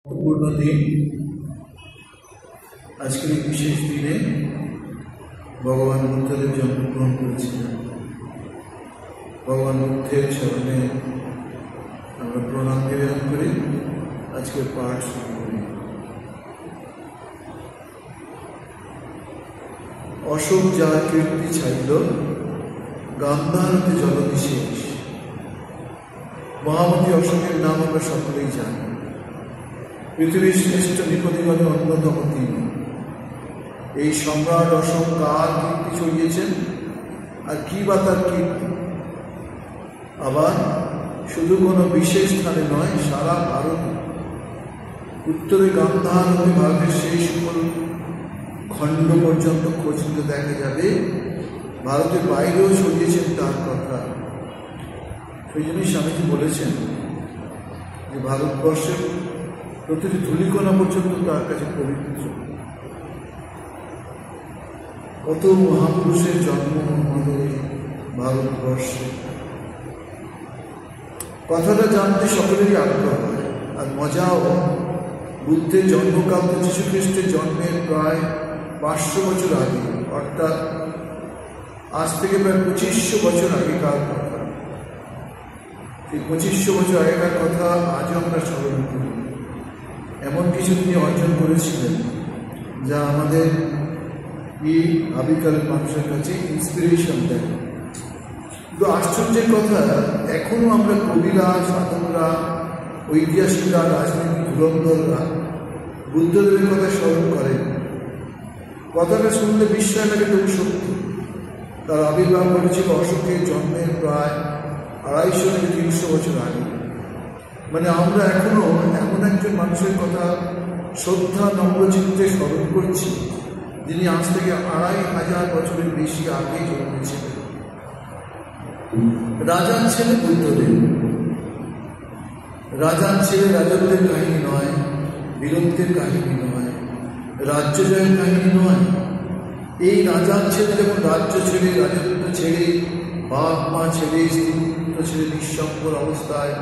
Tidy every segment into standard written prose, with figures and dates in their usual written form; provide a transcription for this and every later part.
पूर्ण दिन আজকের এই বিশেষ দিনে ভগবান বুদ্ধদেব জন্মগ্রহণ করেছিলেন। ভগবান বুদ্ধের চরণে আমরা প্রণাম নিবেদন করি, আজকের পাঠ শুরু করি। অশোক যার কীর্তি ছাইল, গান্ধারতে জলবিশেষ। মহামতি অশোকের নাম আমরা সকলেই জানি। পৃথিবীর শ্রেষ্ঠ নৃপতিগণে অন্যতম তিনি। এই সম্রাট অশোক কার কীর্তি ছড়িয়েছেন, আর কি বা তার কীর্তি? আবার শুধু কোনো বিশেষ স্থানে নয়, সারা ভারতে। উত্তরে গান্ধার হয়ে ভারতের সেই সকল খণ্ড পর্যন্ত খোঁজ নিতে দেখা যাবে ভারতের বাইরেও ছড়িয়েছেন তার কথা। সেই জন্যই স্বামীজি বলেছেন যে ভারতবর্ষের প্রতিটি ধূলিকণা পর্যন্ত তার কাছে পবিত্র। কত মহাপুরুষের জন্ম আমাদের ভারতবর্ষে। কথাটা জানতে সকলেরই আগ্রহ হয়, আর মজাও। বুদ্ধের জন্মকাল তো যীশু খ্রিস্টের জন্মের প্রায় 500 বছর আগে, অর্থাৎ আজ থেকে প্রায় 2500 বছর আগেকার কথা। এই 2500 বছর আগেকার কথা আজও আমরা স্মরণ করি। এমন কিছু তিনি অর্জন করেছিলেন যা আমাদের এই আবিকালের মানুষের কাছে ইন্সপিরেশন দেয়। কিন্তু আশ্চর্যের কথা, এখনো আমরা কবিরা, সাধকরা, ঐতিহাসিকরা, রাজনৈতিক ধুরন্ধররা বুদ্ধদেবের কথা স্মরণ করেন। কথাটা শুনলে বিস্ময় লাগে, তবু সত্য। তার আবির্ভাব ঘটেছিল অশোকের জন্মের প্রায় 250 থেকে 300 বছর আগে। মানে আমরা এখনো এমন একজন মানুষের কথা শ্রদ্ধা নম্রচিত্তে স্মরণ করছি, যিনি আজ থেকে 2500 বছরের বেশি আগে জন্মেছিলেন। রাজার ছেলে বুদ্ধদেব। রাজার ছেলে রাজত্বের কাহিনী নয়, বীরত্বের কাহিনী নয়, রাজ্য জয়ের কাহিনী নয়। এই রাজার ছেলে যখন রাজ্য ছেড়ে, রাজত্ব ছেড়ে, বাপ মা ছেড়ে, স্ত্রী ছেড়ে নিঃসঙ্গর অবস্থায়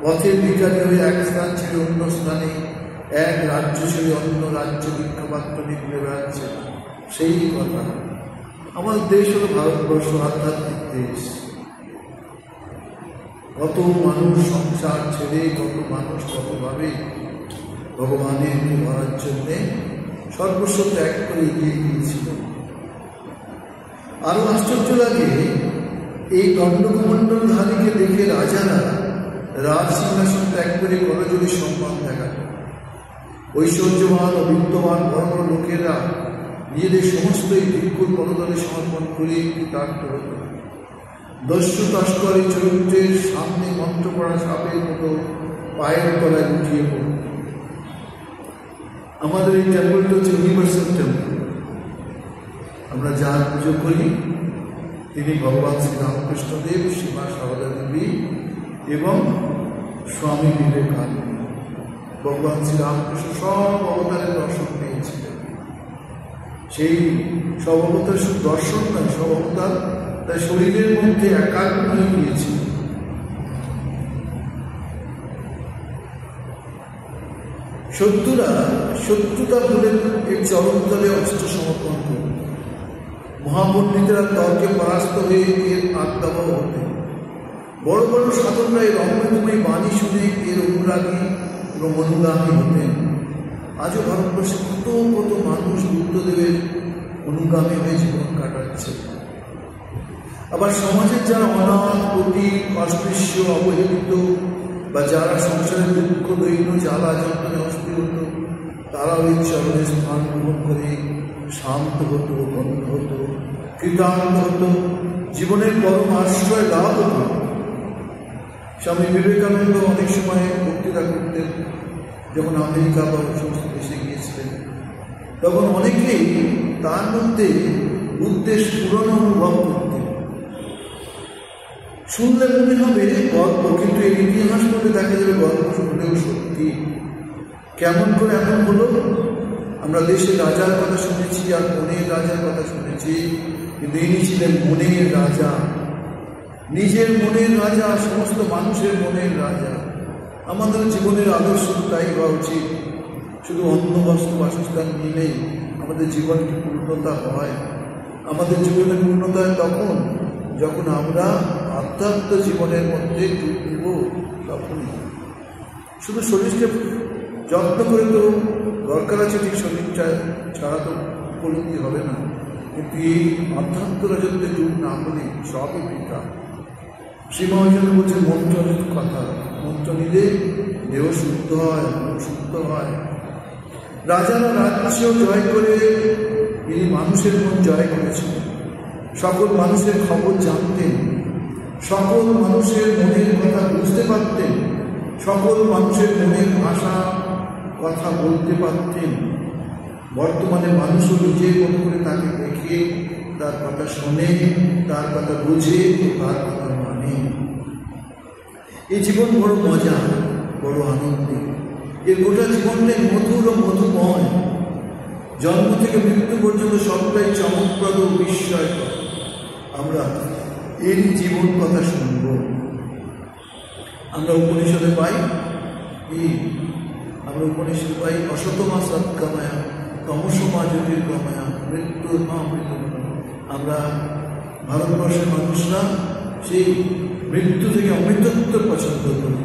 পথের ভিখারি হয়ে এক স্থান ছেড়ে অন্য স্থানে, এক রাজ্য ছেড়ে অন্য রাজ্য ভিক্ষাপাত্র নিয়ে ঘুরে বেড়াচ্ছে, সেই কথা। আমাদের দেশ হলো ভারতবর্ষ, আধ্যাত্মিক দেশ। কত মানুষ সংসার ছেড়ে, কত মানুষ কতভাবে ভগবানের ধরার জন্যে সর্বস্ব ত্যাগ করে এগিয়ে গিয়েছিল। আরো আশ্চর্য লাগে, এই দণ্ডকমণ্ডলধারীকে দেখে রাজারা রাজ সিংহাসন ত্যাগ করে করজোড়ে সম্মান দেখাত। ঐশ্বর্যবান ও বিত্তবান বড় বড় লোকেরা নিজেদের সমস্ত এই ভিক্ষুর পদতলে সমর্পণ করে কৃতার্থ হত। দস্যু তস্কর এই চরিত্রের সামনে মন্ত্র পড়া সাপের মতো পায়ের তলায় লুটিয়ে পড়ত। আমাদের এই টেম্পলটা হচ্ছে ইউনিভার্সাল টেম্পল। আমরা যার পুজো করি তিনি ভগবান শ্রী রামকৃষ্ণদেব, শ্রীমা সারদা দেবী এবং স্বামী বিবেকানন্দ। ভগবান শ্রী রামকৃষ্ণ সব অবতারের দর্শন পেয়েছিলেন। সেই সব অবতার শুধু দর্শন নয়, সব অবতার তার শরীরের মধ্যে একাগ্র হয়ে গিয়েছিল। শত্রুতা ভুলে এর চরণতলে অস্ত্র সমর্পণ করত। মহাপণ্ডিতেরা তর্কে পরাস্ত হয়ে এর আত্মাবহ হতেন। বড় বড় সাধকরা এর অমৃতময় বাণী শুনে এর অনুরাগী এবং অনুগামী হতেন। আজও ভারতবর্ষে কত কত মানুষ বুদ্ধদেবের অনুগামী হয়ে জীবন কাটাচ্ছে। আবার সমাজের যারা অনাথ, পতিত, অস্পৃশ্য, অবহেলিত, বা যারা সংসারের দুঃখ, দৈন্য, জ্বালা যন্ত্রণে অস্থিরত, তারা ওই চরণে স্থান গ্রহণ করে শান্ত হতো, বন্ধ হতো, কৃতার্থ হতো, জীবনের পরম আশ্রয় লাভ হতো। স্বামী বিবেকানন্দ অনেক সময় বক্তৃতা করতেন, যখন আমেরিকা বা সমস্ত দেশে গিয়েছিলেন, তখন অনেকেই তার মধ্যে বুদ্ধের স্ফুরণ অনুভব করতেন। শুনলে মনে হবে গল্প, কিন্তু এর ইতিহাস বলে দেখা যাবে গল্প শুনলেও সত্যি। কেমন করে এমন হলো? আমরা দেশের রাজার কথা শুনেছি, আর মনের রাজার কথা শুনেছি, কিন্তু ইনি ছিলেন মনের রাজা, নিজের মনের রাজা, সমস্ত মানুষের মনের রাজা। আমাদের জীবনের আদর্শ তাই হওয়া উচিত। শুধু অন্ন বস্ত্র বাসস্থান নিলেই আমাদের জীবনকে পূর্ণতা হয়। আমাদের জীবনের পূর্ণতা তখন যখন আমরা আধ্যাত্ম জীবনের মধ্যে ডুব দিব, তখনই। শুধু শরীরকে যত্ন করে তো দরকার আছে, ঠিক শরীরটা ছাড়া তো উপলব্ধি হবে না, কিন্তু এই আধ্যাত্ম রাজত্বে ডুব না হলে সবই বৃথা। শ্রীমহাজন বলছে মন্ত্রের কথা, মন্ত্র নিলে দেহ শুদ্ধ হয়, মন শুদ্ধ হয়। রাজারা রাজ্য জয় করে তিনি মানুষের মন জয় করেছেন। সকল মানুষের খবর জানতেন, সকল মানুষের মনের কথা বুঝতে পারতেন, সকল মানুষের মনের ভাষা কথা বলতে পারতেন। বর্তমানে মানুষও নিজের মতো করে তাকে দেখে, তার কথা শোনে, তার কথা বুঝে, তার কথা মানে। এই জীবন বড় মজা, বড় আনন্দ। এর গোটা জীবনটাই মধুর ও মধুময়। জন্ম থেকে মৃত্যু পর্যন্ত সবটাই চমকপ্রদ ও বিস্ময়কর। আমরা এরই জীবন কথা শুনব। আমরা উপনিষদে পাই অসতমা সৎকামায়া তমসমা জ্যোতির্গময়া মৃত্যু মৃত্যু। আমরা ভারতবর্ষের মানুষরা সেই মৃত্যু থেকে অমৃতত্ব পছন্দ করি,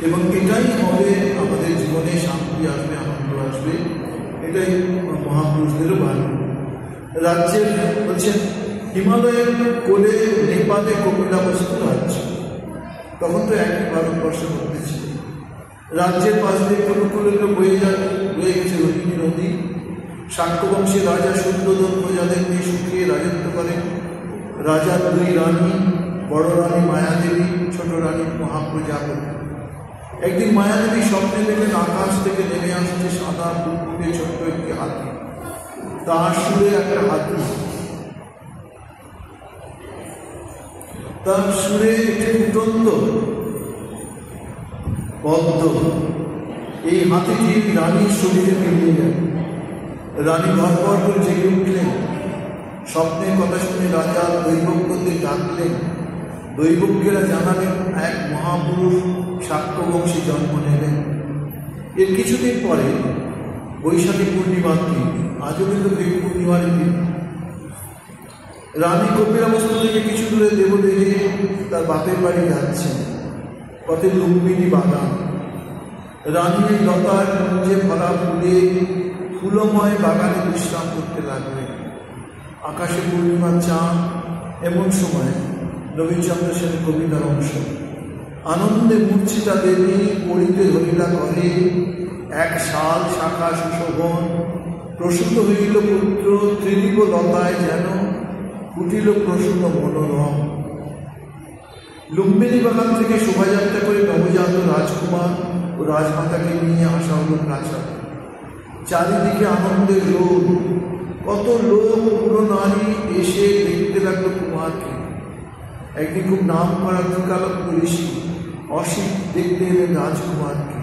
এবং এটাই হবে আমাদের জীবনে শান্তি আসবে, আনন্দ আসবে। এটাই মহাপুরুষদেরও ভালো। রাজ্যের বলছেন হিমালয়ের কোলে নেপালে কপিলাবস্তু রাজ্য, তখন তো একই ভারতবর্ষের মধ্যে ছিল। রাজ্যের পাশ দিয়ে কুরুকুলের বয়ে গেছে রোহিণী নদী। শাক্যবংশী রাজা শুদ্ধোদন প্রজাদের নিয়ে সুখিয়ে রাজত্ব করেন। রাজার দুই রানী, বড় রানী মায়াদেবী, ছোট রানী মহাপ্রজাপতি। একদিন মায়াদেবী স্বপ্নে দেখলেন আকাশ থেকে নেমে আসছে সাদা বুকে ছোট্ট একটি হাতি, তার সুরে একটা হাতি, তার সুরে একটি ফুটন্ত পদ্ম। এই হাতিটি রানীর শরীরে মিলিয়ে গেল। রানী ভরভর করে জেগে উঠলেন। স্বপ্নের কথা শুনে রাজা দৈবজ্ঞদের ডাকলেন। দৈবজ্ঞেরা জানালেন এক মহাপুরুষ শাক্যবংশী জন্ম নেবেন। এর কিছুদিন পরে বৈশাখী পূর্ণিমার দিন, আজও কিন্তু পূর্ণিমার দিন, রানী কপিলাবস্তু থেকে কিছু দূরে দেবদেহে তার বাপের বাড়ি যাচ্ছেন। পথে লুম্বিনী বাগান। রানী লতার কুঞ্জে ভরা ফুলে ফুলময় বাগানে বিশ্রাম করতে লাগলেন। আকাশে পূর্ণিমার চাঁদ। এমন সময় রবীন্দ্রচন্দ্র সেনের কবিতার অংশ। আনন্দে মূর্ছিতা দেবী পড়িতে ধরিলা করে, এক শাল শাখা সুশোভন, প্রসূত হইল পুত্র ত্রিদিব লতায় যেন ফুটিল প্রসূত মনোরম। লুম্বিনী বাগান থেকে শোভাযাত্রা করে নবজাত রাজকুমার ও রাজমাতাকে নিয়ে আসা হল প্রাসাদে। চারিদিকে আনন্দের রোদ। কত লোক পুরো নারী এসে দেখতে লাগলো কুমারকে। একদিন খুব নাম করা ত্রিকালজ্ঞ ঋষি অসিত দেখতে এলেন রাজকুমারকে।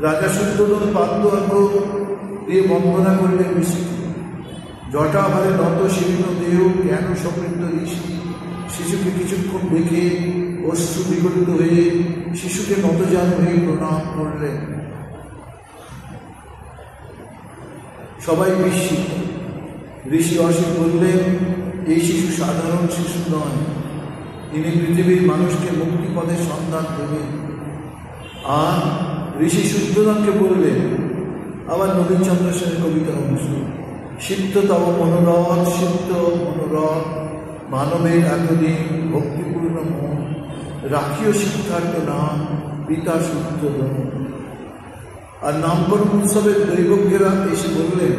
রাজা শুদ্ধোদন পাদ্য দিয়ে বন্দনা করলেন ঋষিকে। জটাভারে নত শীর্ণ দেহ জ্ঞান সমৃদ্ধ ঋষি শিশুকে কিছুক্ষণ দেখে অশ্রু বিগলিত হয়ে শিশুকে নতজান হয়ে প্রণাম করলেন। সবাই বিস্মিত। ঋষি অসিত বললেন, এই শিশু সাধারণ শিশু নয়, তিনি পৃথিবীর মানুষকে মুক্তিপদের সন্ধান দেবেন। আর ঋষি শুদ্ধোদনকে বললেন, আবার নবীনচন্দ্র সেনের কবিতার অংশ, সিদ্ধ তব মনোরথ, সিদ্ধ মনোরথ, মানবের এতদিন ভক্তিপূর্ণ মন, রাখিও সিদ্ধার্থ নাম পিতা শুদ্ধোদন। আর নামকরণ উৎসবের দৈবজ্ঞেরা এসে বললেন,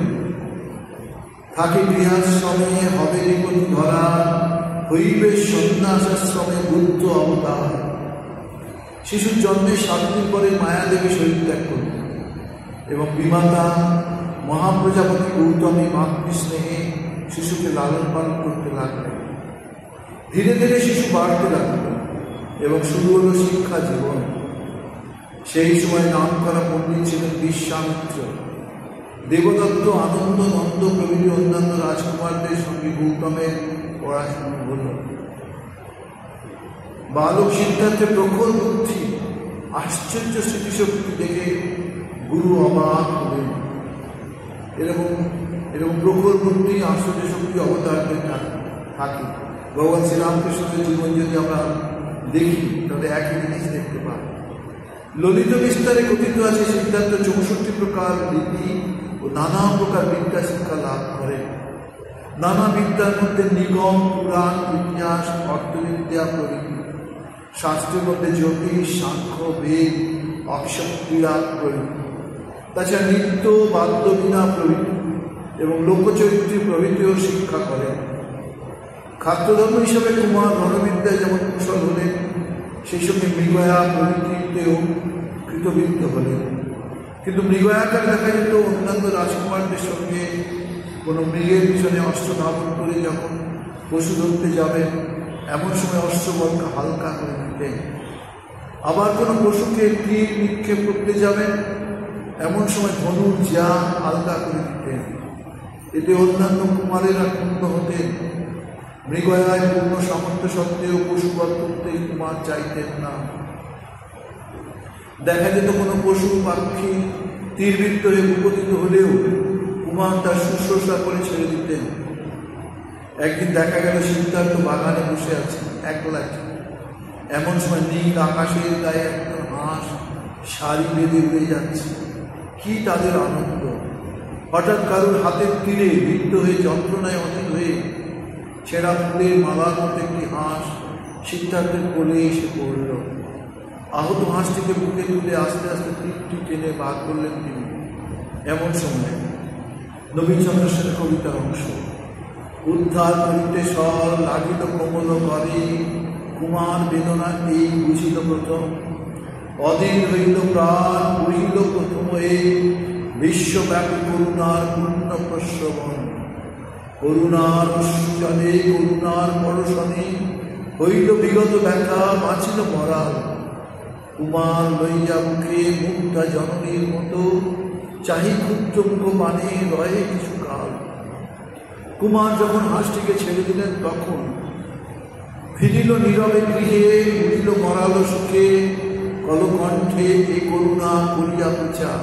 থাকে গৃহাশ্রমে হবে নিপতি ধরা, হইবে সন্ন্যাসাশ্রমে বুদ্ধ অবতার। শিশুর জন্মের 7 দিন পরে মায়াদেবী শরীর ত্যাগ করলেন এবং বিমাতা মহাপ্রজাপতি গৌতমী মাতৃস্নেহে শিশুকে লালন পালন করতে লাগলেন। ধীরে ধীরে শিশু বাড়তে লাগল এবং শুরু হল শিক্ষা জীবন। সেই সময় নাম করা পণ্ডিত ছিলেন বিশ্বামিত্র। দেবদত্ত, আনন্দ, নন্দ প্রভৃতি অন্যান্য রাজকুমারদের সঙ্গে গৌতমের পড়াশোনা হল। বালক সিদ্ধার্থের প্রখর বুদ্ধি আশ্চর্য স্মৃতিশক্তি দেখে গুরু অবাক হলেন। এরকম প্রখর বুদ্ধি আশ্চর্য শক্তি অবতারদের থাকে। ভগবান শ্রীরামকৃষ্ণের জীবন যদি আমরা দেখি তাহলে একই জিনিস দেখতে পাই। ললিত বিস্তারে কথিত আছে সিদ্ধার্থ 64 প্রকার রীতি ও নানা প্রকার বিদ্যা শিক্ষা লাভ করেন। নানা বিদ্যার মধ্যে নিগম, পুরাণ, ইতিহাস, অর্থবিদ্যা প্রভৃতি, শাস্ত্রের মধ্যে জ্যোতিষ, সাংখ্য, বেদ, অক্ষর, ক্রীড়া প্রভৃতি, তাছাড়া নৃত্য, বাদ্যবীণা প্রভৃতি এবং লোকচরিত্রী প্রভৃতিও শিক্ষা করেন। খাদ্যধর্ম হিসাবে কুমার রণবিদ্যায় যেমন কুশল হলেন, সেই সঙ্গে মৃগয়া প্রভৃতিতেও কৃতবৃত্ত হলেন। কিন্তু মৃগয়াকার দেখা যেত অন্যান্য রাজকুমারদের সঙ্গে কোনো মৃগের পিছনে অস্ত্র ধারণ করে যখন পশু ধরতে যাবেন, এমন সময় অস্ত্রবলকে হালকা করে দিতেন। আবার কোনো পশুকে তীর নিক্ষেপ করতে যাবেন, এমন সময় ধনুর যা হালকা করে দিতেন। এতে অন্যান্য কুমারেরা ক্ষুণ্ণ হতেন। মৃগয়ায় পূর্ণ সামর্থ্য সত্ত্বেও পশুবধ করতে কুমার চাইতেন না। দেখা যেত কোনো পশু পাখি তীরবৃত্ত হয়ে উপস্থিত হলেও কুমার তার শুশ্রূষা করে ছেড়ে দিতেন। একদিন দেখা গেল সিদ্ধার্থ বাগানে বসে আছে একলায়। এমন সময় নীল আকাশের গায়ে একটা হাঁস সারি বেঁধে উড়ে যাচ্ছে। কি তাদের আনন্দ! হঠাৎ কারোর হাতের তীরে বৃত্ত হয়ে যন্ত্রণায় অধীন হয়ে ছেঁড়া ফুলের মালার মতো একটি হাঁস সিদ্ধার্থের কোলে এসে পড়ল। আহত হাঁসটিকে বুকে তুলে আস্তে আস্তে তীরটি টেনে বার করলেন তিনি। এমন সময় নবীনচন্দ্র সেনের কবিতার অংশ, উদ্ধার করিতে সর লাগিল কোমল করে, কুমার বেদনা এই বুঝিল প্রথম, অধীর হইল প্রাণ বুঝিল প্রথম এই, বিশ্বব্যাপী করুণার পূর্ণ প্রশ্রবণ, করুণার জলে করুণার পরশনে হইল বিগত ব্যথা বাঁচিল মরাল, কুমার লইয়া মুখে মুক্তা জননীর মতো চাহি ক্ষুদ্র মুখ পানে রয়ে কিছু কাল। কুমার যখন হাঁসটিকে ছেড়ে দিলেন তখন ফিরিল নীরবে গৃহে, উঠিল মরাল সুখে, কলকণ্ঠে এ করুণা করিয়া প্রচার।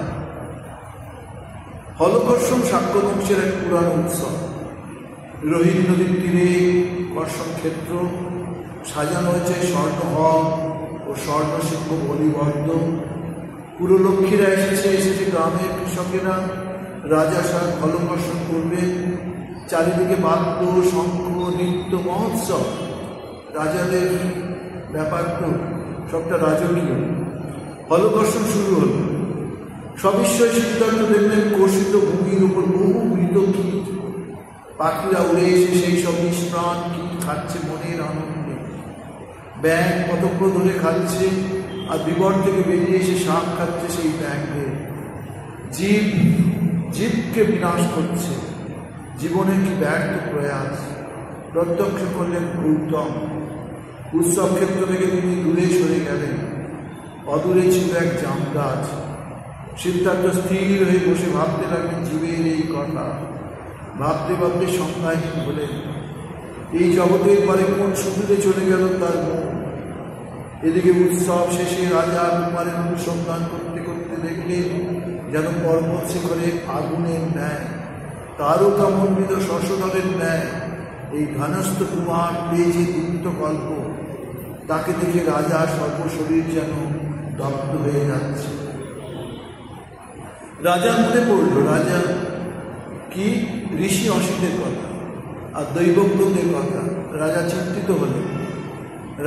হলকর্ষণ শাক্য বংশের এক পুরাণ উৎসব। রোহিণী নদীর তীরে কর্ষণ ক্ষেত্র সাজানো হয়েছে স্বর্ণহল ও স্বর্ণশিল্প বলিবর্দ। পুরো লক্ষ্মীরা এসেছে গ্রামের কৃষকেরা রাজা সাহেব হলকর্ষণ করবেন। চারিদিকে বাদ্য, শঙ্খ, নৃত্য, মহোৎসব। রাজাদের ব্যাপার তো সবটা রাজকীয়। হলকর্ষণ শুরু হল। সবিস্ময় সিদ্ধার্থ দেখলেন কর্ষিত ভূমির উপর বহু মৃত কীট। পাখিরা উড়ে এসে সেই সব নিষ্প্রাণ কীট খাচ্ছে মনের আনন্দে। ব্যাঙ পতঙ্গ ধরে খাচ্ছে, আর বিবর থেকে বেরিয়ে এসে সাপ খাচ্ছে সেই ব্যাঙকে। জীবকে বিনাশ করছে। জীবনের কি ব্যর্থ প্রয়াস প্রত্যক্ষ করলেন গৌতম। উৎসব ক্ষেত্র থেকে তিনি দূরে সরে গেলেন। অদূরে ছিল এক জাম গাছ। সিদ্ধার্থ স্থির হয়ে বসে ভাবতে লাগলেন জীবের এই কথা। ভাবতে ভাবতে সংজ্ঞাহীন হলেন। এই জগতের পরে কোন সুবিধে চলে গেল তার মন। এদিকে উৎসব শেষে রাজা কুমারের অনুসন্ধান করতে করতে দেখলেন যেন পর্বত শিখরে আগুনের ন্যায়, তারকামণ্ডিত শশধরের ন্যায় এই ঘনস্থ কুমার পেয়েছে দীপ্ত কল্প। তাকে দেখে রাজা সর্বশরীর যেন দগ্ধ হয়ে যাচ্ছে। রাজার মনে পড়ল রাজা কি ঋষি অসিতের কথা আর দৈবজ্ঞদের কথা। রাজা চিন্তিত হলেন।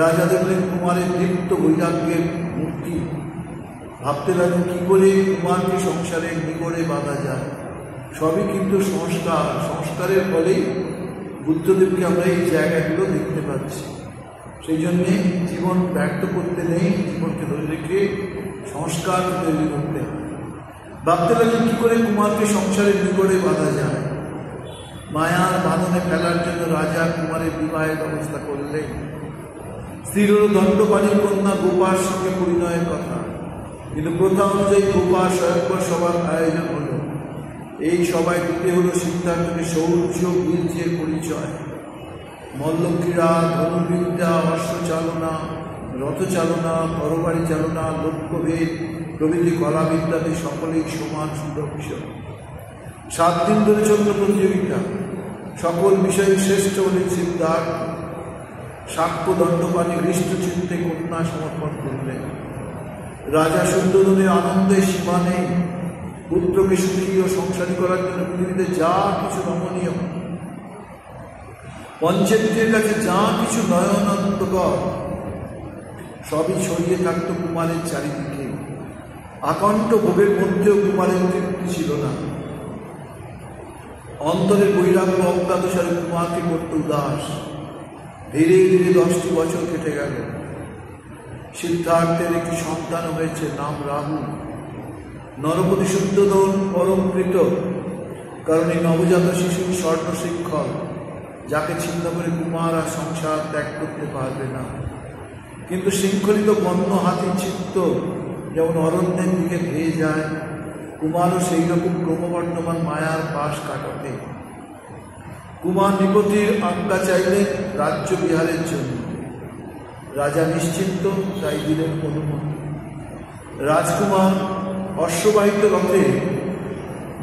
রাজা দেখলেন কুমারের দীপ্ত বৈরাগ্যের মূর্তি। ভাবতে লাগলেন কি করে কুমারকে সংসারের নিগড়ে বাঁধা যায়। সবই কিন্তু সংস্কারের ফলেই বুদ্ধদেবকে আমরা এই জায়গাগুলো দেখতে পাচ্ছি। সেই জন্যে জীবন ব্যর্থ করতে নেই, জীবনকে ধরে রেখে সংস্কার তৈরি করতে হবে। ভাবতে লাগলেন কি করে কুমারকে সংসারের নিগড়ে বাঁধা যায়। মায়ার বাঁধনে ফেলার জন্য রাজা কুমারের বিবাহের ব্যবস্থা করলেন। স্থির হল দণ্ডপাণির কন্যা গোপার সঙ্গে পরিণয়ের কথা। কিন্তু প্রথা অনুযায়ী গোপা স্বয়ংবর সভার আয়োজন হল। এই সভায় দিতে হল সিদ্ধার্থকে শৌর্য বীর্যের পরিচয়। মল্লক্রীড়া, ধনুর্বিদ্যা, অশ্বচালনা, রথচালনা, তরবারি চালনা, লক্ষ্যভেদ প্রভৃতি কলাবিদ্যাতে সকলেই সমান সুদক্ষ। 7 দিন ধরে চলল প্রতিযোগিতা। সকল বিষয়ে শ্রেষ্ঠ হলেন সিদ্ধার্থ। সাক্ষ্য দণ্ডপাণি হৃষ্টচিত্তে কন্যা সমর্পণ করলেন। রাজা শুদ্ধোধনের আনন্দের সীমা নেই। পুত্রকে সুখী ও সংসারী করার জন্য পৃথিবীতে যা কিছু রমণীয়, পঞ্চেন্দ্রিয়ের কাছে যা কিছু নয়নানন্দকর, সবই ছড়িয়ে থাকত কুমারের চারিদিকে। আকণ্ঠ ভোগের মধ্যেও কুমারের তৃপ্তি ছিল না। অন্তরের বৈরাগ্য অজ্ঞাতসারে কুমারকে করত উদাস। ধীরে ধীরে 10টি বছর কেটে গেল। সিদ্ধার্থের একটি সন্তান হয়েছে, নাম রাহুল। নরপতি শুদ্ধোধন পরমকৃত, কারণ এই নবজাত শিশুর স্বর্ণ শিক্ষক, যাকে ছিন্ন করে কুমার আর সংসার ত্যাগ করতে পারবে না। কিন্তু শৃঙ্খলিত বন্য হাতির চিত্ত যেমন অরণ্যের দিকে ধেয়ে যায়, কুমারও সেই রকম ক্রমবর্ধমান মায়ার পাশ কাটাতে। কুমার নিপতির আজ্ঞা চাইলেন রাজ্য বিহারের জন্য। রাজা নিশ্চিন্ত, তাই দিলেন অনুমতি। রাজকুমার অশ্ববাহিত রথে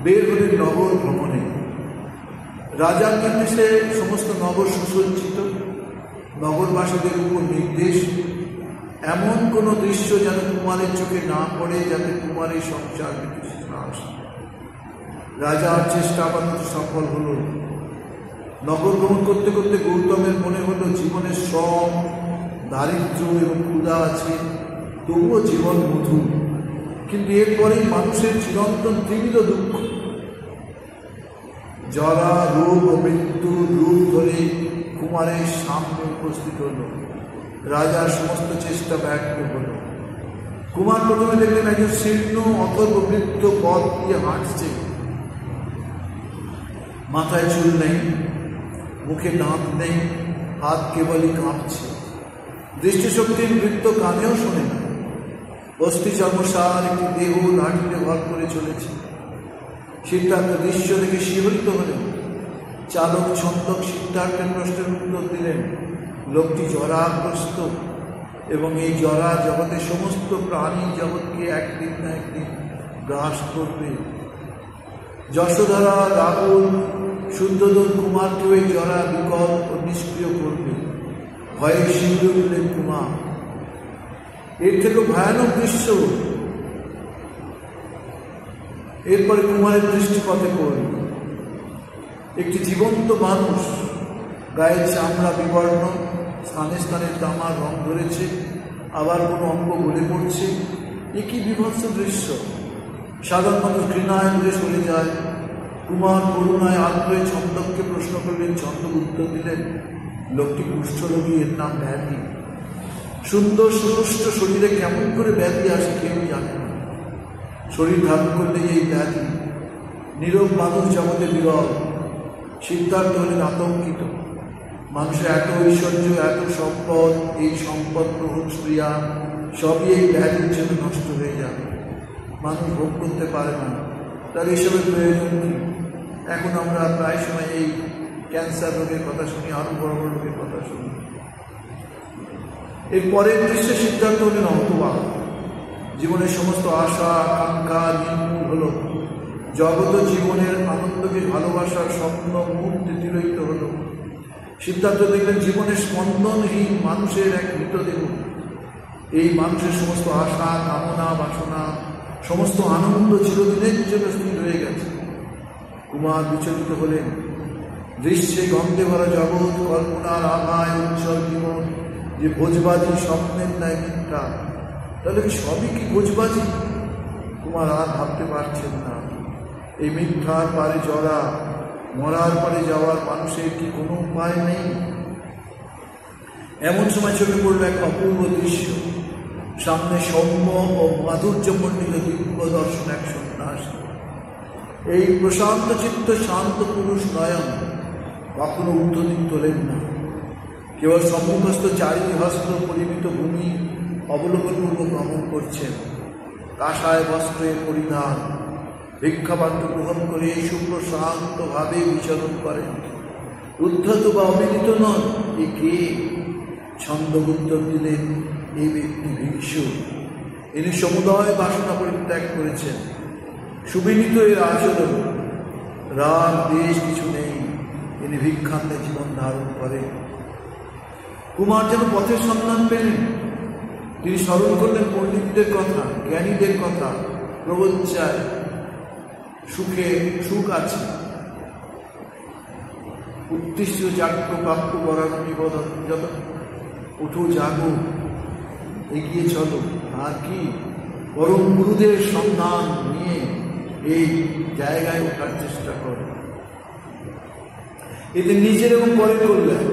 বের হলেন নগর ভ্রমণে। রাজার নির্দেশে সমস্ত নগর সুসজ্জিত। নগরবাসীদের উপর নির্দেশ, এমন কোনো দৃশ্য যেন কুমারের চোখে না পড়ে, যাতে কুমারের সংসার বিকশিত না আসে। রাজার চেষ্টা আপাতত সফল হল। নগর ভ্রমণ করতে করতে গৌতমের মনে হলো জীবনের শ্রম, দারিদ্র্য এবং ক্ষুধা আছে, তবুও জীবন মধুর। কিন্তু এরপরেই মানুষের চিরন্তন তীব্র দুঃখ। জরা, রোগ ও মৃত্যুর রূপ ধরে কুমারের সামনে উপস্থিত হল। রাজার সমস্ত চেষ্টা ব্যর্থ হল। কুমার প্রথমে দেখলেন একজন শীর্ণ অথর্ববৃদ্ধ পথ দিয়ে হাঁটছে। মাথায় চুল নেই, মুখে দাঁত নেই, হাত কেবলই কাঁপছে। দৃষ্টিশক্তির বৃত্ত কানেও শোনে না। অস্থি চর্মসার একটি দেহ লাঠিতে ভর করে চলেছে। সিদ্ধার্থ দৃশ্য দেখে শিহরিত হলেন। চালক ছন্দক সিদ্ধার্থের প্রশ্নের উত্তর দিলেন, লোকটি জরাগ্রস্ত এবং এই জরা জগতের সমস্ত প্রাণী জগৎকে একদিন না একদিন গ্রাস করবে। যশোধরা, রাহুল, শুদ্ধোধন কুমারকেও এই জরা বিকল ও নিষ্ক্রিয় করবে। ভয়ে শিউরে উঠলেন কুমার। এর থেকে ভয়ানক দৃশ্য এরপরে কুমারের দৃষ্টিপথে পড়ল। একটি জীবন্ত মানুষ, গায়ের চামড়া বিবর্ণ, স্থানে স্থানে তামার রং ধরেছে, আবার কোনো অঙ্গ গলে পড়ছে। এ কি বিভৎস দৃশ্য! সাধারণ মানুষ ঘৃণায় দূরে সরে যায়। কুমার করুণায় আগ্রহে ছন্দককে প্রশ্ন করলেন। ছন্দক উত্তর দিলেন, লোকটি কুষ্ঠরোগী, এর নাম ব্যাধি। সুন্দর সুপুষ্ট শরীরে কেমন করে ব্যাধি আসে কেউ জানে না। শরীর ধারণ করলে এই ব্যাধি। নীরব মানুষ জগতে বিরল। সিদ্ধার্থ হলেন আতঙ্কিত। মানুষের এত ঐশ্বর্য, এত সম্পদ, এই সম্পদ গ্রহণ ক্রিয়া সবই এই ব্যাধির জন্য নষ্ট হয়ে যাবে। মানুষ ভোগ করতে পারে না, তার এসবের প্রয়োজন কি? এখন আমরা প্রায় সময় এই ক্যান্সার রোগের কথা শুনি, আরো বড় বড় রোগের কথা শুনি। এর পরের দৃশ্যে সিদ্ধার্থ হলেন হতবাক। জীবনের সমস্ত আশা আকাঙ্ক্ষা নির্মূল হল। জগত জীবনের আনন্দকে ভালোবাসার স্বপ্ন মুহূর্তে তিরোহিত হল। সিদ্ধার্থ দেখলেন জীবনের স্পন্দনহীন মানুষের এক মৃতদেহ। এই মানুষের সমস্ত আশা, কামনা, বাসনা, সমস্ত আনন্দ চিরদিনের জন্য স্থির হয়ে গেছে। কুমার বিচলিত হলেন। দৃশ্যে গন্ধে ভরা জগৎ, কল্পনার আভায় উজ্জ্বল জীবন, যে ভোজবাজি স্বপ্নের ন্যায় মিথ্যা। তাহলে কি সবই কি ভোজবাজি? কুমার আর ভাবতে পারছেন না। এই মিথ্যার পারে জরা, মরার পারে যাওয়ার মানুষের কি কোনো উপায় নেই? এমন সময় চোখে পড়ল এক অপূর্ব দৃশ্য। সামনে সৌম্য ও মাধুর্যমণ্ডিত দিব্য দর্শন এক সন্ন্যাসী। এই প্রশান্ত চিত্ত শান্ত পুরুষ নয়ন কখনো ঊর্ধ্বদিক তোলেন না। কেবল সম্মুখস্থ চারিহস্ত পরিমিত ভূমি অবলোকনপূর্বক ভ্রমণ করছেন। কাষায় বস্ত্রের পরিধান, ভিক্ষাপাত্র গ্রহণ করে সুপ্রশান্তভাবে বিচরণ করেন। উদ্ধত বা অবিদিত নন। এ কে? ছন্দ উত্তর দিলেন, এই ব্যক্তি ভিক্ষু, ইনি সমুদয় বাসনা পরিত্যাগ করেছেন। সুবিনীত এর আচরণ, রাগ দেশ কিছু নেই, ইনি ভিক্ষান্তে জীবন ধারণ করেন। কুমার যেন পথের সন্ধান পেলেন। তিনি স্মরণ করলেন পণ্ডিতদের কথা, জ্ঞানীদের কথা, প্রবঞ্চায় সুখে সুখ আছে। উত্তিষ্ঠ জাগ্য প্রাপ্য বরানো নিবদন, যত উঠো জাগো, এগিয়ে চলো, আর কি পরম গুরুদের সন্ধান নিয়ে এই জায়গায় ওঠার চেষ্টা করো। এতে নিজের এবং পরে করলেন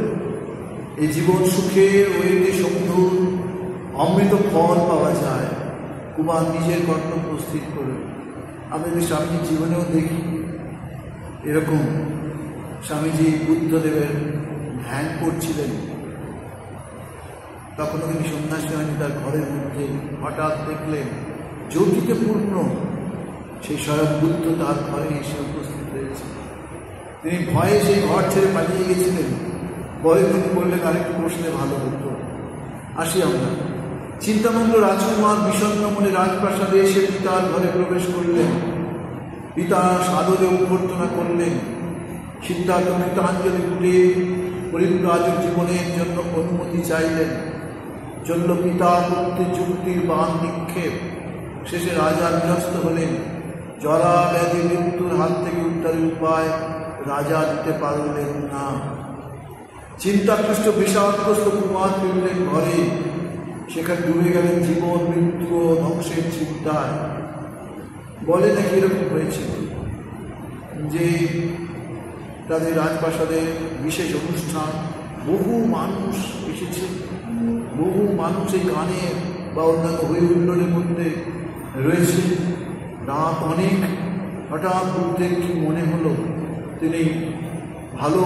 এই জীবন সুখে ও এতে সমুদ্র অমৃত ফল পাওয়া যায়। কুমার নিজের কর্তব্য স্থির করে। আমাদের স্বামীজির জীবনেও দেখি এরকম। স্বামীজি বুদ্ধদেবের ধ্যান করছিলেন, তখনও তিনি সন্ন্যাসী হয়নি। তার ঘরের মধ্যে হঠাৎ দেখলেন জ্যোতিতে পূর্ণ সেই স্বয়ং বুদ্ধ তার ঘরে এসে উপস্থিত হয়েছে। তিনি ভয়ে সেই ঘর ছেড়ে পালিয়ে গেছিলেন। পরে তিনি বললেন, আরেকটু বসলে ভালো হতো, আসি আমরা। চিন্তামগ্ন রাজকুমার বিষণ্ণ মনে রাজপ্রাসাদে এসে পিতার ঘরে প্রবেশ করলেন। পিতা সাদরে অভ্যর্থনা করলেন। সিদ্ধার্থ কৃতাঞ্জলি উঠে পরিব্রাজক জীবনের জন্য অনুমতি চাইলেন। চলল পিতা পুত্রের যুক্তির বান নিক্ষেপ। শেষে রাজা নিরস্ত হলেন। জরা ব্যাধি মৃত্যুর হাত থেকে উদ্ধারের উপায় রাজা দিতে পারলেন না। চিন্তাকৃষ্ট বিষাদগ্রস্ত কুমার ফিরলেন ঘরে। সেখানে ডুবে গেলেন জীবন, মৃত্যু ও ধ্বংসের চিন্তায়। বলে নাকি এরকম হয়েছিল যে তাদের রাজপ্রাসাদে বিশেষ অনুষ্ঠান, বহু মানুষ এসেছে, বহু মানুষ এই গানে বা অন্যান্য হই হুল্লোড়ের মধ্যে রয়েছে। রাত অনেক। হঠাৎ বুদ্ধের কি মনে হলো, তিনি ভালো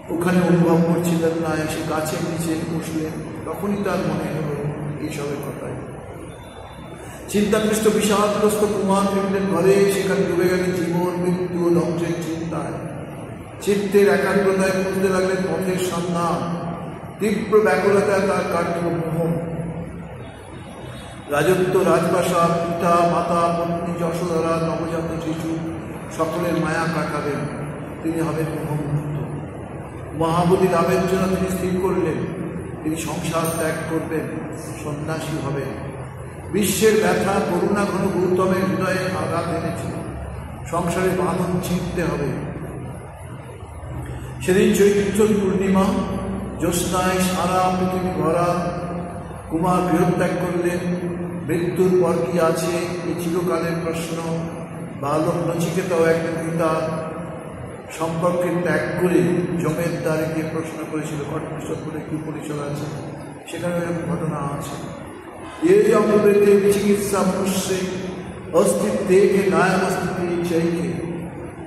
ওখানে অনুভব করছিলেন না, এসে গাছের নিচে বসলেন। তখনই তার মনে হলো এইসবের কথাই। চিন্তাকৃষ্ট বিষাদগ্রস্ত কুমার ফিরলেন ঘরে। সেখানে ডুবে গেলেন জীবন, মৃত্যু ও ধ্বংসের চিন্তায়। চিত্তের একাগ্রতায় খুঁজতে লাগলেন পথের সন্ধান। তীব্র ব্যাকুলতায় তার কাটল মোহ। রাজত্ব, রাজপ্রাসাদ, পিতা মাতা, পত্নী যশোধরা, নবজাত শিশু সকলের মায়া কাটাবেন। তিনি হবেন মোহমুক্ত। মহাবলী লাভের জন্য তিনি স্থির করলেন তিনি সংসার ত্যাগ করবেন, সন্ন্যাসী হবেন। বিশ্বের ব্যথা করুণা ঘন গৌতমের হৃদয়ে আঘাত এনেছিল। সংসারে বাঁধন ছিঁড়তে হবে। সেদিন চৈত্র পূর্ণিমা, জ্যোৎস্নায় সারা পৃথিবী ভরা। কুমার গৃহত্যাগ করলেন। মৃত্যুর পর কি আছে এই চিরকালের প্রশ্ন। বালক নচিকেতাও একজন পিতা সম্পর্কে ত্যাগ করে জমের দ্বারে গিয়ে প্রশ্ন করেছিল, কঠোর কি পরিচয় আছে। সেখানে এরকম ঘটনা আছে। এ জমবেতে চিকিৎসা মনুষ্যে অস্তিত্বে নায়ক অস্তিত্ব চাইকে।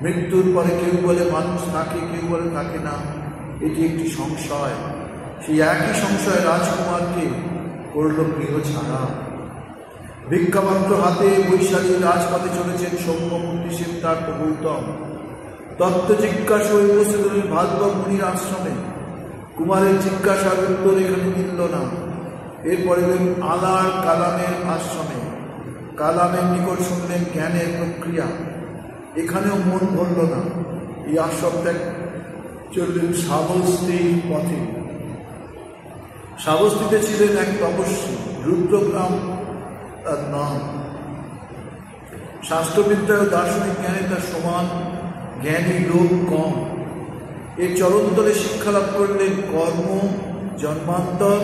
মৃত্যুর পরে কেউ বলে মানুষ থাকে, কেউ বলে থাকে না। এটি একটি সংশয়। সেই একই সংশয় রাজকুমারকে করল গৃহ ছাড়া। ভিক্ষাপাত্র হাতে বৈশালী রাজপথে চলেছেন সৌম্যমূর্তি সিদ্ধার্থ গৌতম। তত্ত্ব জিজ্ঞাসা হয়ে উপস্থিত হলেন ভাগবত মুনির আশ্রমে। কুমারের জিজ্ঞাসার উত্তর এখানে মিলল না। এরপরে আলার কালামের আশ্রমে। কালামের নিকট শুনলেন জ্ঞানের প্রক্রিয়া। এখানেও মন ভরল না। এই আশ্রম ত্যাগ চললেন শ্রাবস্তীর পথে। শ্রাবস্তীতে ছিলেন এক তপস্বী, রুদ্রগ্রাম তার নাম। শাস্ত্রবিদ্যা ও দার্শনিক জ্ঞানে তার সমান জ্ঞানী লোক কম। এই চরণতলে শিক্ষা লাভ করলেন কর্ম, জন্মান্তর,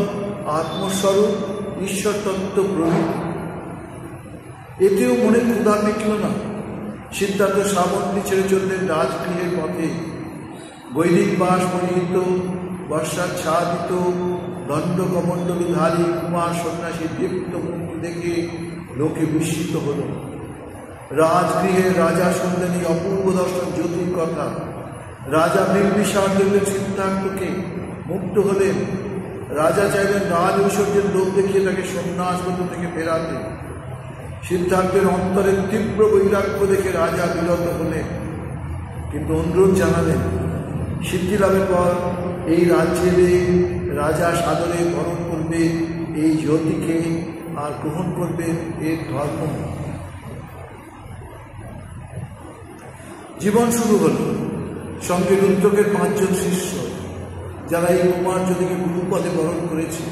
আত্মস্বরূপ, ঈশ্বর তত্ত্ব প্রভৃতি। এতেও মনে ক্ষুধা মিটল না। সিদ্ধার্থ শ্রাবন্তী ছেড়ে চললেন রাজগৃহের পথে। বৈদিক বাস পরিহিত, বর্ষার ছাদিত, দণ্ড কমণ্ডলধারী কুমার সন্ন্যাসী দীপ্ত মূর্তি দেখে লোকে বিস্মিত হল। রাজগৃহে রাজা শুনলেন এই অপূর্ব দর্শন জ্যোতির কথা। রাজা নির্বিচার দেখলেন সিদ্ধার্থকে, মুগ্ধ হলেন। রাজা চাইলেন রাজ ঐশ্বর্যের লোক দেখিয়ে তাকে সন্ন্যাসব্রত থেকে ফেরাতে। সিদ্ধার্থের অন্তরের তীব্র বৈরাগ্য দেখে রাজা বিরত হলেন, কিন্তু অনুরোধ জানালেন। সিদ্ধি লাভের পর এই রাজ্যে রাজা সাদরে বরণ করবেন। করবে এই জ্যোতিকে আর গ্রহণ করবে এর ধর্ম। জীবন শুরু হল। সঙ্গে রুদ্রকের 5 জন শিষ্য, যারা এই কুমার জ্যোতিকে গুরুপদে বরণ করেছে।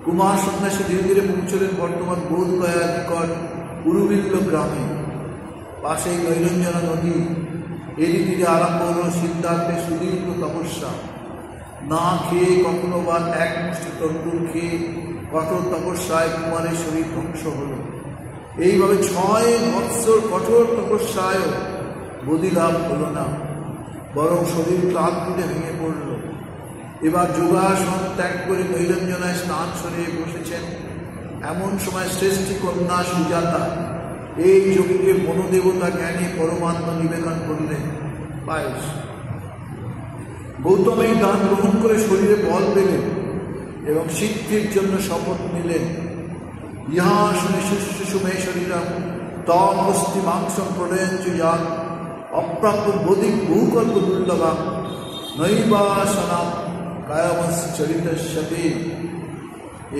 কুমার সন্ন্যাসী ধীরে ধীরে পৌঁছলেন বর্তমান বোধগয়ার নিকট উরুবিল্ল গ্রামে। পাশেই নৈরঞ্জনা নদী, এরই তীরে আরম্ভ হল সিদ্ধার্থের সুদীর্ঘ তপস্যা। না খেয়ে, কখনো বা এক মুষ্টি তন্দুর খেয়ে কঠোর তপস্যায় কুমারের শরীর ধ্বংস হল। এইভাবে 6 বৎসর কঠোর তপস্যায় বোধি লাভ হল না, বরং শরীর ক্লান্তিতে ভেঙে পড়ল। এবার যোগাসন ত্যাগ করে নৈরঞ্জনায় স্নান সরিয়ে বসেছেন। এমন সময় শ্রেষ্ঠী কন্যা সুজাতা এই যোগীকে মনোদেবতা জ্ঞানে পরমাত্ম নিবেদন করলেন। পায়েস গৌতম এই দান গ্রহণ করে শরীরে বল পেলেন এবং সিদ্ধির জন্য শপথ নিলেন। ইহা শুনে শিশুমেয় শরীরম তম অস্থি মাংসম প্রলয়ঞ্চ যান অপ্রাপ্য বোধিক বহুকল্প দুর্লভম নৈবাসনাম কায়ামস চরিতস্যতে।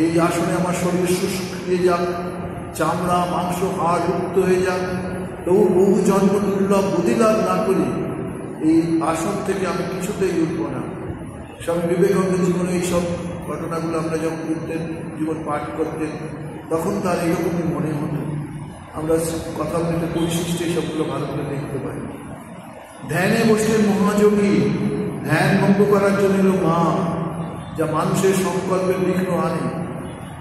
এই আসনে আমার শরীর শুষ্ক হয়ে যাক, চামড়া মাংস হাড় লুপ্ত হয়ে যাক, তবু বহু জন্ম দুর্লভ বুদ্ধিলাভ না করি এই আসন থেকে আমি কিছুতেই উঠব না। স্বামী বিবেকানন্দ জীবনে এইসব ঘটনাগুলো আমরা যখন করতেন, জীবন পাঠ করতেন, তখন তার এরকমই মনে হতো। আমরা কথা বলতে পরিশিষ্টে সবগুলো ভালো করে দেখতে পাই। ধ্যানে বসলেন মহাযোগী। ধ্যান ভঙ্গ করার জন্য এলো মা, যা মানুষের সংকল্পের বিঘ্ন আনে।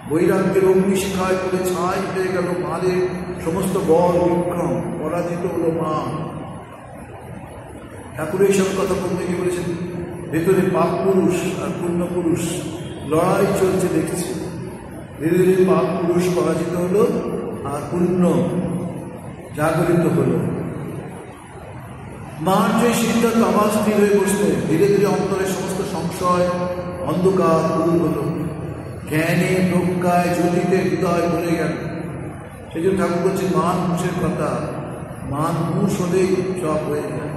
বৈরাগ্যের অগ্নিশিখায় করে ছাই হয়ে গেল মাদের সমস্ত বল বিক্রম, পরাজিত হলো মা। ঠাকুর এইসব কথা বলতে গিয়ে বলেছেন, ভেতরে পাপ পুরুষ আর পূর্ণ পুরুষ লড়াই চলছে দেখছি। ধীরে ধীরে পাপ পুরুষ পরাজিত হলো আর পূর্ণ জাগরিত হলো। মার যে সিদ্ধান্ত আবার স্থির হয়ে বসলে, ধীরে ধীরে অন্তরের সমস্ত সংশয় অন্ধকার দূর হলো। জ্ঞানে প্রজ্ঞায় জ্যোতিতে হৃদয় ভরে গেল। সেই জন্য ঠাকুর বলছেন, মান হুঁশের কথা, মান হুঁশ হলেই সব হয়ে যায়।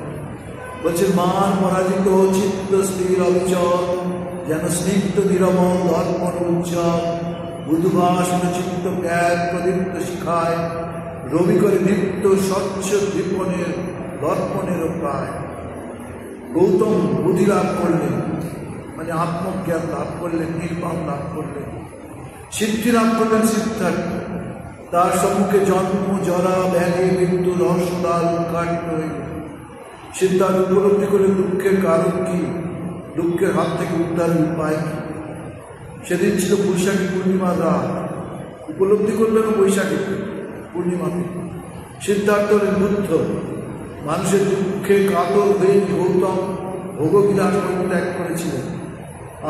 বলছেন, মান পরাজিত চিত্ত স্থির অবিচল, যেন স্নিগ্ধ নিরমল দর্পণ উজ্জ্বল, বুধবাসন চিত্ত জ্ঞান প্রদীপ্ত শিখায়, রবি করে নিত্য স্বচ্ছ দীপনের দর্পণের প্রায়। গৌতম বুদ্ধি লাভ করলেন, মানে আত্মজ্ঞান লাভ করলেন, নির্বাণ লাভ করলেন, সিদ্ধি লাভ করলেন। সিদ্ধার্থ তার সম্মুখে জন্ম জরা ব্যাধি মৃত্যু রহস্যদ্বার উদ্ঘাটিত হইল। সিদ্ধার্থ উপলব্ধি করে দুঃখের কারণ কি, দুঃখের হাত থেকে উদ্ধারের উপায় কি। সেদিন ছিল বৈশাখী পূর্ণিমার রাত। উপলব্ধি করলেন বৈশাখী পূর্ণিমাকে। সিদ্ধার্থ বুদ্ধ মানুষের দুঃখে কাতর হয়ে গৌতম ভোগবিলাস ত্যাগ করেছিলেন।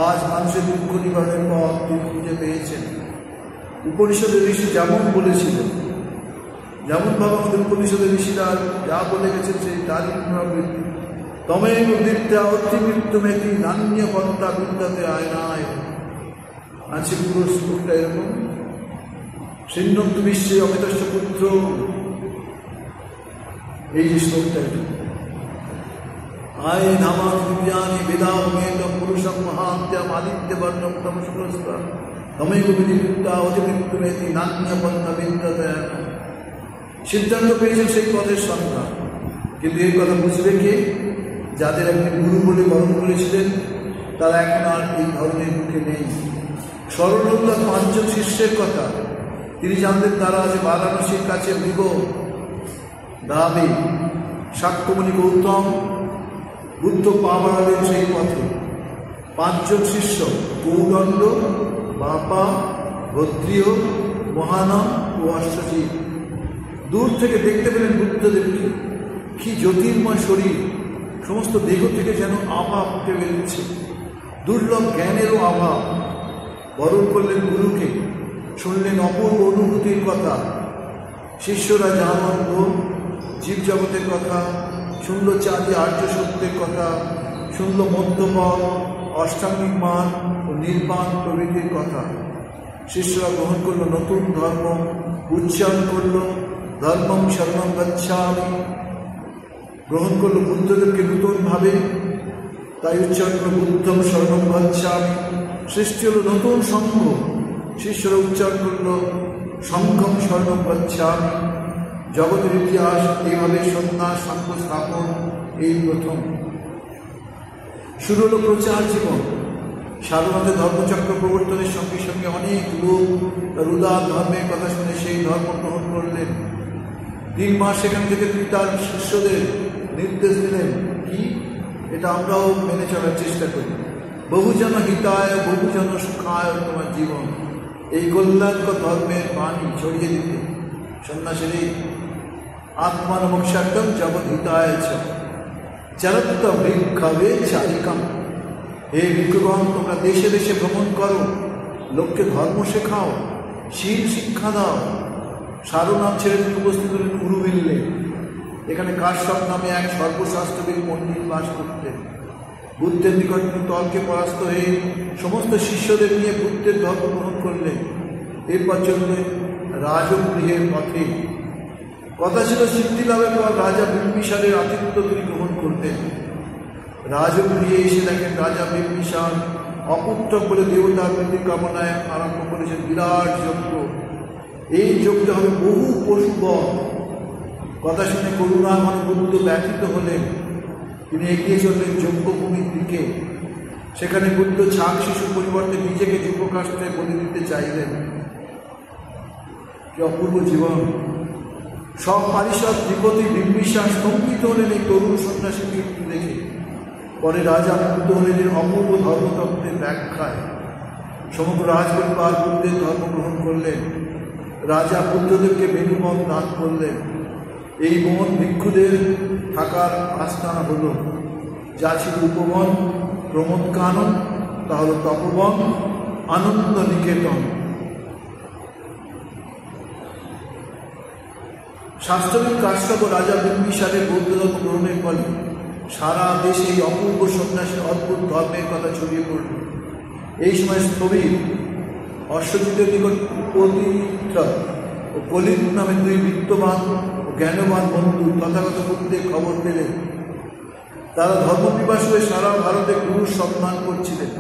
আজ মানুষের দুঃখ নিবারণের পথ তিনি খুঁজে পেয়েছেন। উপনিষদের ঋষি যেমন বলেছিলেন, যেমনভাবে আমাদের উপনিষদের ঋষিরা যা বলে গেছেন সেই তারই পুনরাবৃত্তি। তমেব বিদ্যা অতিমৃত্যুমেতি নান্য কর্তা বিদ্যাতে আয়নায়। আছে পুরো শ্লোকটা এরকম, সিন্ধন্তু বিশ্বে অমিতস্য পুত্র, এই যে শ্লোকটা আয় নামান বিজ্ঞানী বেদামেত পুরুষম মহান্ত্যম আদিত্য বর্ণম তমসুরস্তা তমেব বিদ্যা অতিমৃত্যুমেতি নান্য কর্তা বিদ্যাতে আয়নায়। সিদ্ধান্ত পেয়েছেন সেই পথের সন্ধান। কিন্তু এই কথা বুঝবে কে? যাদের আপনি গুরু বলে বরণ করেছিলেন তারা এখন আর এই ধরনের মুখে নেই। স্মরণ হল 5 জন শিষ্যের কথা। তিনি জানতেন তারা আছে বারাণসীর কাছে মৃগ দাবি। শাক্যমণি গৌতম বুদ্ধ পা বাড়ালেন সেই পথে। 5 জন শিষ্য, গৌদণ্ড, বাপা, ভদ্রিয়, মহানম ও অশ্বজিৎ। দূর থেকে দেখতে পেলেন বুদ্ধদেবকে। কি জ্যোতির্ময় শরীর, সমস্ত দেহ থেকে যেন আভা ফুটে বেরোচ্ছে, দুর্লভ জ্ঞানেরও আভা। বরণ করলেন গুরুকে, শুনলেন অপূর্ব অনুভূতির কথা। শিষ্যরা জানন্দ জীবজগতের কথা শুনল, চাঁদি আর্য সত্যের কথা শুনল, মধ্যপথ, অষ্টাঙ্গিক মান ও নির্বাণ প্রভৃতির কথা। শিষ্যরা গ্রহণ করল নতুন ধর্ম, উচ্চারণ করল ধর্মম শরণম গচ্ছামি। গ্রহণ করল বুদ্ধদেবকে নতুনভাবে, তাই উচ্চারণ করল বুদ্ধম শরণম গচ্ছামি। সৃষ্টি হল নতুন সংঘ। শিষ্যরা উচ্চারণ করল সংঘম স্বর্ণম গচ্ছামি। জগতের ইতিহাস এইভাবে সন্ন্যাস সংঘ স্থাপন এই প্রথম। শুরু হলো প্রচার জীবন। সারনাথের ধর্মচক্র প্রবর্তনের সঙ্গে সঙ্গে অনেক লোক তার উদার ধর্মের কথা শুনে সেই ধর্ম গ্রহণ করলেন। 3 মাস সেখান থেকে পিতার শিষ্যদের নির্দেশ দিলেন, কি এটা আমরাও মেনে চলার চেষ্টা করি। বহুজন হিতায় বহুজন সুখায় তোমার জীবন, এই কল্যাণকর ধর্মের বাণী ছড়িয়ে দিতে সন্ন্যাসের এই আত্মার মোক্ষার্থম জগৎ হিতায় চরত্ত ভিক্ষাবে চারিকাম। হে ভিক্ষুগণ, তোমরা দেশে দেশে ভ্রমণ করো, লোককে ধর্ম শেখাও, শীল শিক্ষা দাও। সারনাথ ছেড়ে তিনি উপস্থিত হলেন উরুবিল্লে। এখানে কাশ্যপ নামে এক সর্বশাস্ত্রবিদ পণ্ডিত বাস করতেন। বুদ্ধের নিকট তিনি তর্কে পরাস্ত হয়ে সমস্ত শিষ্যদের নিয়ে বুদ্ধের ধর্ম গ্রহণ করলেন। এরপর চললেন রাজগৃহের পথে। কথা ছিল সিদ্ধি লাভের পর রাজা বিম্বিসারের আতিথ্য তিনি গ্রহণ করতেন। রাজগৃহে এসে দেখেন রাজা বিম্বিসার অপুত্র বলে দেবতার প্রতি কামনায় আরম্ভ করেছেন বিরাট যজ্ঞ। এই যজ্ঞ হবে বহু পশুবধ। কথা শুনে করুণাময় বুদ্ধ ব্যথিত হলেন। তিনি এগিয়ে চললেন যজ্ঞভূমির দিকে। সেখানে বুদ্ধ ছাগ শিশুর পরিবর্তে নিজেকে যুবকাষ্টে বলে দিতে চাইলেন। কি অপূর্ব জীবন! সব পারিষদ নৃপতি বিম্বিসার স্তম্ভিত হলেন এই তরুণ সন্ন্যাসীকে দেখে। পরে রাজা মুগ্ধ হলেন এর অপূর্ব ধর্মতত্ত্বের ব্যাখ্যায়। সমগ্র রাজপরিবার বুদ্ধের ধর্ম গ্রহণ করলেন। রাজা বুদ্ধদেবকে বেণুবন দান করলেন। এই বন ভিক্ষুদের থাকার আস্থানা হল। যা ছিল উপবন প্রমোদকানন, তা হল তপবন আনন্দ নিকেতন। শাস্ত্রবিদ কাশ্যপ রাজা বিম্বিসারের বৌদ্ধ ধর্ম গ্রহণের ফলে সারা দেশে এই অপূর্ব সন্ন্যাসীর অদ্ভুত ধর্মের কথা ছড়িয়ে পড়ল। এই সময় স্থবির অশ্বজিতের নিকট উপতীর্থ ও কলিত নামে 2 বিত্তবান ও জ্ঞানবান বন্ধু তথাগত বুদ্ধের খবর পেলেন। তারা ধর্মপিপাস হয়ে সারা ভারতে গুরুর সম্মান করছিলেন।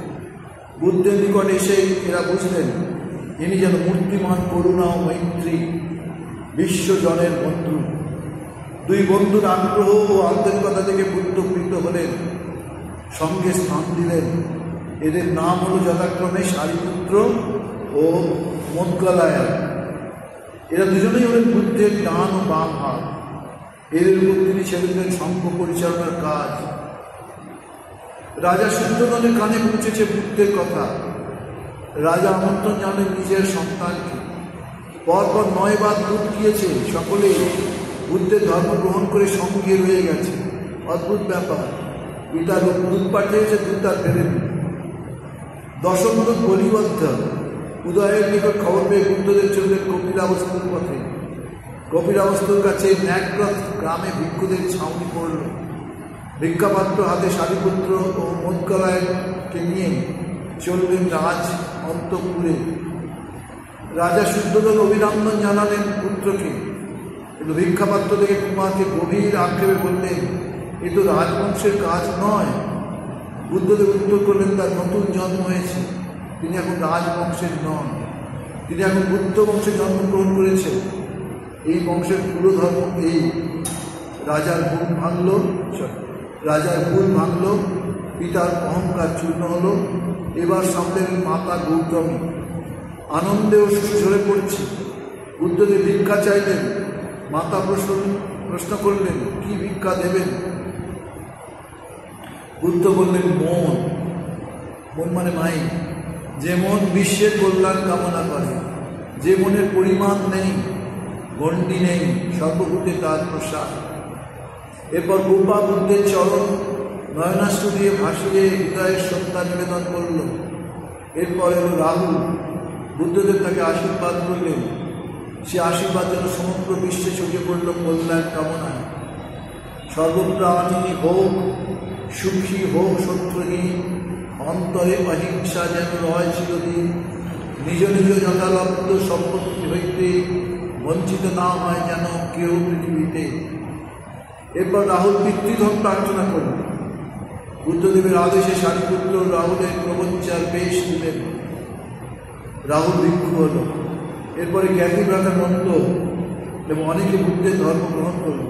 বুদ্ধের নিকট এসে এরা বুঝলেন ইনি যেন মূর্তিমান করুণা ও মৈত্রী, বিশ্বজনের বন্ধু। 2 বন্ধুর আগ্রহ ও আন্তরিকতা থেকে বুদ্ধ প্রীত হলেন, সঙ্গে স্থান দিলেন। এদের নাম হল যথাক্রমে সারিপুত্র ও মোদগলায়া। এরা দুজনেই হলেন বুদ্ধের ডান ও বাম হাত। এদের উপর তিনি ছেড়ে দিলেন সংঘ পরিচালনার কাজ। রাজা শুদ্ধোধনের কানে পৌঁছেছে বুদ্ধের কথা। রাজা আমন্ত্রণ জানেন নিজের সন্তানকে। পরপর 9 বার দুধ গিয়েছে, সকলেই বুদ্ধের ধর্ম গ্রহণ করে সঙ্গে রয়ে গেছে। অদ্ভুত ব্যাপার, পিতা দুধ পাঠিয়েছে, দুধ তার ফেরেনি। 10ম দূত বলিবদ্ধ উদয়ের নিকট খবর পেয়ে বুদ্ধদেব চললেন কপিলাবস্তুর পথে। কপিলাবস্তুর কাছে ন্যাকগ্রত গ্রামে ভিক্ষুদের ছাউনি পড়ল। ভিক্ষাপাত্র হাতে সারিপুত্র ও মোদগলায়কে নিয়ে চললেন রাজ অন্তঃপুরে। রাজা শুদ্ধোধন অভিনন্দন জানালেন পুত্রকে, কিন্তু ভিক্ষাপাত্র থেকে কুমারকে গভীর আক্ষেপে বললেন, এ তো রাজবংশের কাজ নয়। বুদ্ধদেব উত্তর করলেন, তার নতুন জন্ম হয়েছে, তিনি এখন রাজবংশের নন, তিনি এখন বুদ্ধ বংশে জন্মগ্রহণ করেছেন। এই বংশের পুরো ধর্ম এই। রাজার ভুল ভাঙল, পিতার অহংকার চূর্ণ হল। এবার সামলেন মাতা গৌতমী। আনন্দে অশ্রু ঝরে পড়ছে। বুদ্ধদেব ভিক্ষা চাইলেন। মাতা প্রশ্ন করলেন, কি ভিক্ষা দেবেন? বুদ্ধ বললেন, মন। মন মানে মাই। যে মন বিশ্বের কল্যাণ কামনা করে, যে মনের পরিমাণ নেই, গণ্ডি নেই, সর্বভূতে তার প্রসাদ। এরপর গোপা বুদ্ধের চরণ নয়নাশ্রু দিয়ে ভাসিয়ে হৃদয়ের সত্তা নিবেদন করল। এরপর এল রাহুল। বুদ্ধদেব তাকে আশীর্বাদ করলেন। সে আশীর্বাদ যেন সমগ্র বিশ্বে ছড়িয়ে পড়ল কল্যাণ কামনায়। সর্বপ্রাণী হোক সুখী, হোক শত্রুহীন, অন্তরে অহিংসা যেন রয় চিরদিন। নিজ নিজ যথালব্ধ সম্পত্তি হইতে বঞ্চিত না হয় যেন কেউ পৃথিবীতে। এরপর রাহুল পিতৃধন প্রার্থনা করল। বুদ্ধদেবের আদেশে সারিপুত্র রাহুলের প্রবঞ্চার পেশ দিলেন। রাহুল ভিক্ষু হল। এরপরে জ্ঞাতি ভ্রাতা নন্দ এবং অনেকে বুদ্ধের ধর্ম গ্রহণ করল।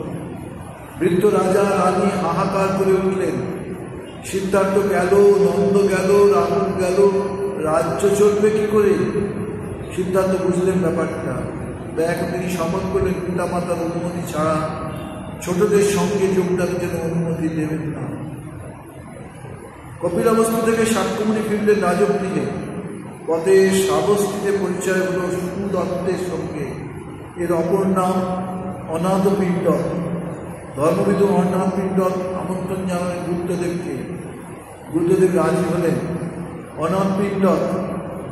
বৃদ্ধ রাজা রানী হাহাকার করে উঠলেন, সিদ্ধার্থ গেল, নন্দ গেল, রাহুল গেল, রাজ্য চলবে কি করে? সিদ্ধার্থ বুঝলেন ব্যাপারটা। এখন তিনি শপথ করলেন পিতামাতার অনুমতি ছাড়া ছোটদের সঙ্গে যোগদানের জন্য অনুমতি দেবেন না। কপিলাবস্তু থেকে শাক্যমুনি ফিরলেন রাজগৃহে। পথে শ্রাবস্তিতে পরিচয় হল সুদত্তের সঙ্গে। এর অপর নাম অনাথ পিণ্ডক। ধর্মবিদু অনাথ পিণ্ডক আমন্ত্রণ জানালেন বুদ্ধদেবকে। বুদ্ধদেব রাজি হলেন। অনাথ পিণ্ডক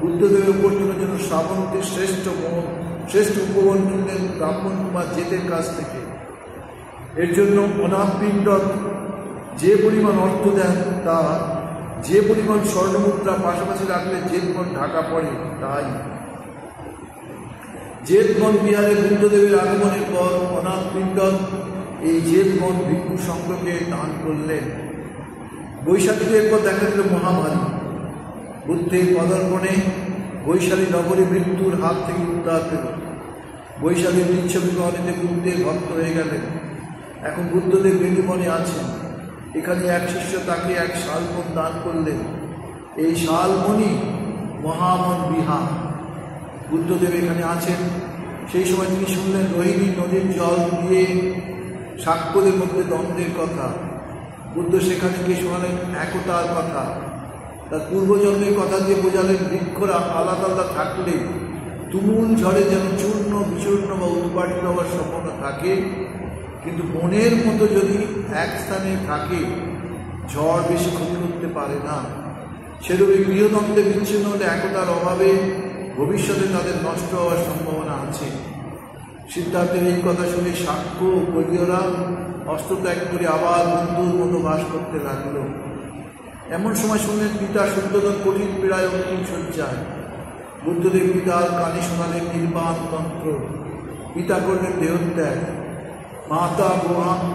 বুদ্ধদেবের অভ্যর্থনার জন্য শ্রাবন্তের শ্রেষ্ঠ উপবন কিনলেন ব্রাহ্মণ কুমার জেতের কাছ থেকে। এর জন্য অনাথ পিণ্ডক যে পরিমাণ অর্থ দেন, তা যে পরিমাণ স্বর্ণমুদ্রা পাশাপাশি রাখলে জেতগণ ঢাকা পড়ে তাই। জেতগণ বিহারে বুদ্ধদেবের আগমনের পর অনাথ পিণ্ডক এই জেতগণ ভিক্ষু সংঘকে দান করলেন। বৈশাখীতে এরপর দেখা দিল মহামারী। বুদ্ধের পদার্পণে বৈশালী নগরী মৃত্যুর হাত থেকে উদ্ধার পেল। বৈশালীর লিচ্ছবিগণেতে বুদ্ধের ভক্ত হয়ে গেলেন। এখন বুদ্ধদেব বেণুবনে আছেন। এখানে এক শিষ্য তাকে এক শালবন দান করলেন। এই শালবনই মহামন বিহার। বুদ্ধদেব এখানে আছেন। সেই সময় তিনি শুনলেন রোহিণী নদীর জল দিয়ে সাক্ষ্যদের মধ্যে দ্বন্দ্বের কথা। বুদ্ধ সেখানে গিয়ে শোনালেন একতার কথা। তার পূর্বজন্মের কথা দিয়ে বোঝালেন বৃক্ষরা আলাদা আলাদা থাকলে তুমুল ঝড়ে যেন চূর্ণ বিচূর্ণ বা উৎপাটিত হওয়ার সম্ভাবনা থাকে, কিন্তু বনের মতো যদি এক স্থানে থাকে ঝড় বেশি ক্ষতি করতে পারে না। সেরূপে গৃহদ্বন্দ্বে বিচ্ছিন্ন হলে একতার অভাবে ভবিষ্যতে তাদের নষ্ট হওয়ার সম্ভাবনা আছে। সিদ্ধার্থের এই কথা শুনে সাক্ষ্য ও বৈরীয়রা অস্ত্র ত্যাগ করে আবার বন্ধুর মতো বাস করতে লাগল। এমন সময় শুনলেন পিতা শুদ্ধোদন কঠিন পীড়ায় অন্তিম শয্যায়। বুদ্ধদেব পিতার কানে শোনালেন নির্বাণ তন্ত্র। পিতা করলেন দেহত্যাগ। মাতা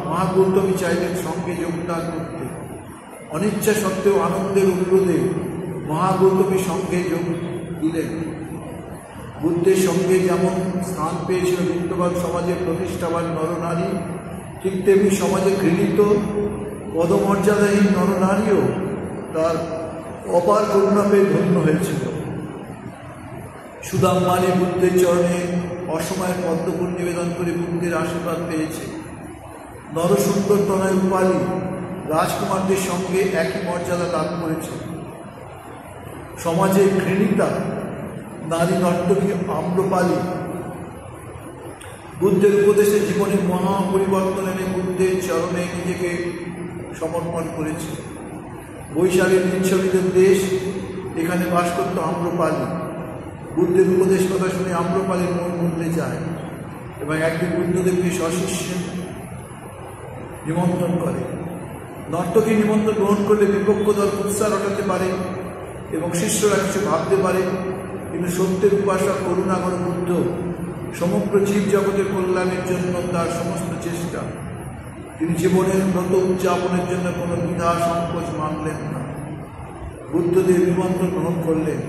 মহাগৌতমী চাইলেন সঙ্গে যোগদান করতে। অনিচ্ছা সত্ত্বেও আনন্দের অনুরোধে মহাগৌতমী সঙ্গে যোগ দিলেন। বুদ্ধের সঙ্গে যেমন স্থান পেয়েছিল বিত্তবান সমাজের প্রতিষ্ঠাবান নরনারী, ঠিক তেমনি সমাজে ঘৃণিত পদমর্যাদাহীন নরনারীও তার অপার করুণা পেয়ে ধন্য হয়েছিল। সুদাম্মানি বুদ্ধের চরণে অসময়ে পদ্মফুল নিবেদন করে বুদ্ধের আশীর্বাদ পেয়েছে। নরসুন্দর তনয় রূপালী রাজকুমারদের সঙ্গে একই মর্যাদা লাভ করেছে। সমাজে ঘৃণিতা নারী নর্তকী আম্রপালী বুদ্ধের উপদেশে জীবনে মহা পরিবর্তন এনে বুদ্ধের চরণে নিজেকে সমর্পণ করেছে। বৈশালীর লিচ্ছবিদের দেশ, এখানে বাস করত আম্রপালী। বুদ্ধের উপদেশ কথা শুনে আম্রপালীর মন বদলে যায় এবং একদিন বুদ্ধদেবকে সশিষ্যে নিমন্ত্রণ করে। নর্তকী নিমন্ত্রণ গ্রহণ করলে বিপক্ষ দল উৎসাহ রটাতে পারে এবং শিষ্যরা কিছু ভাবতে পারে, কিন্তু সত্যের উপাসক করুণাকর বুদ্ধ সমগ্র জীব জগতের কল্যাণের জন্য তার সমস্ত চেষ্টা। তিনি জীবনের ব্রত উদযাপনের জন্য কোনো দ্বিধা সংকোচ মানলেন না। বুদ্ধদেব নিমন্ত্রণ গ্রহণ করলেন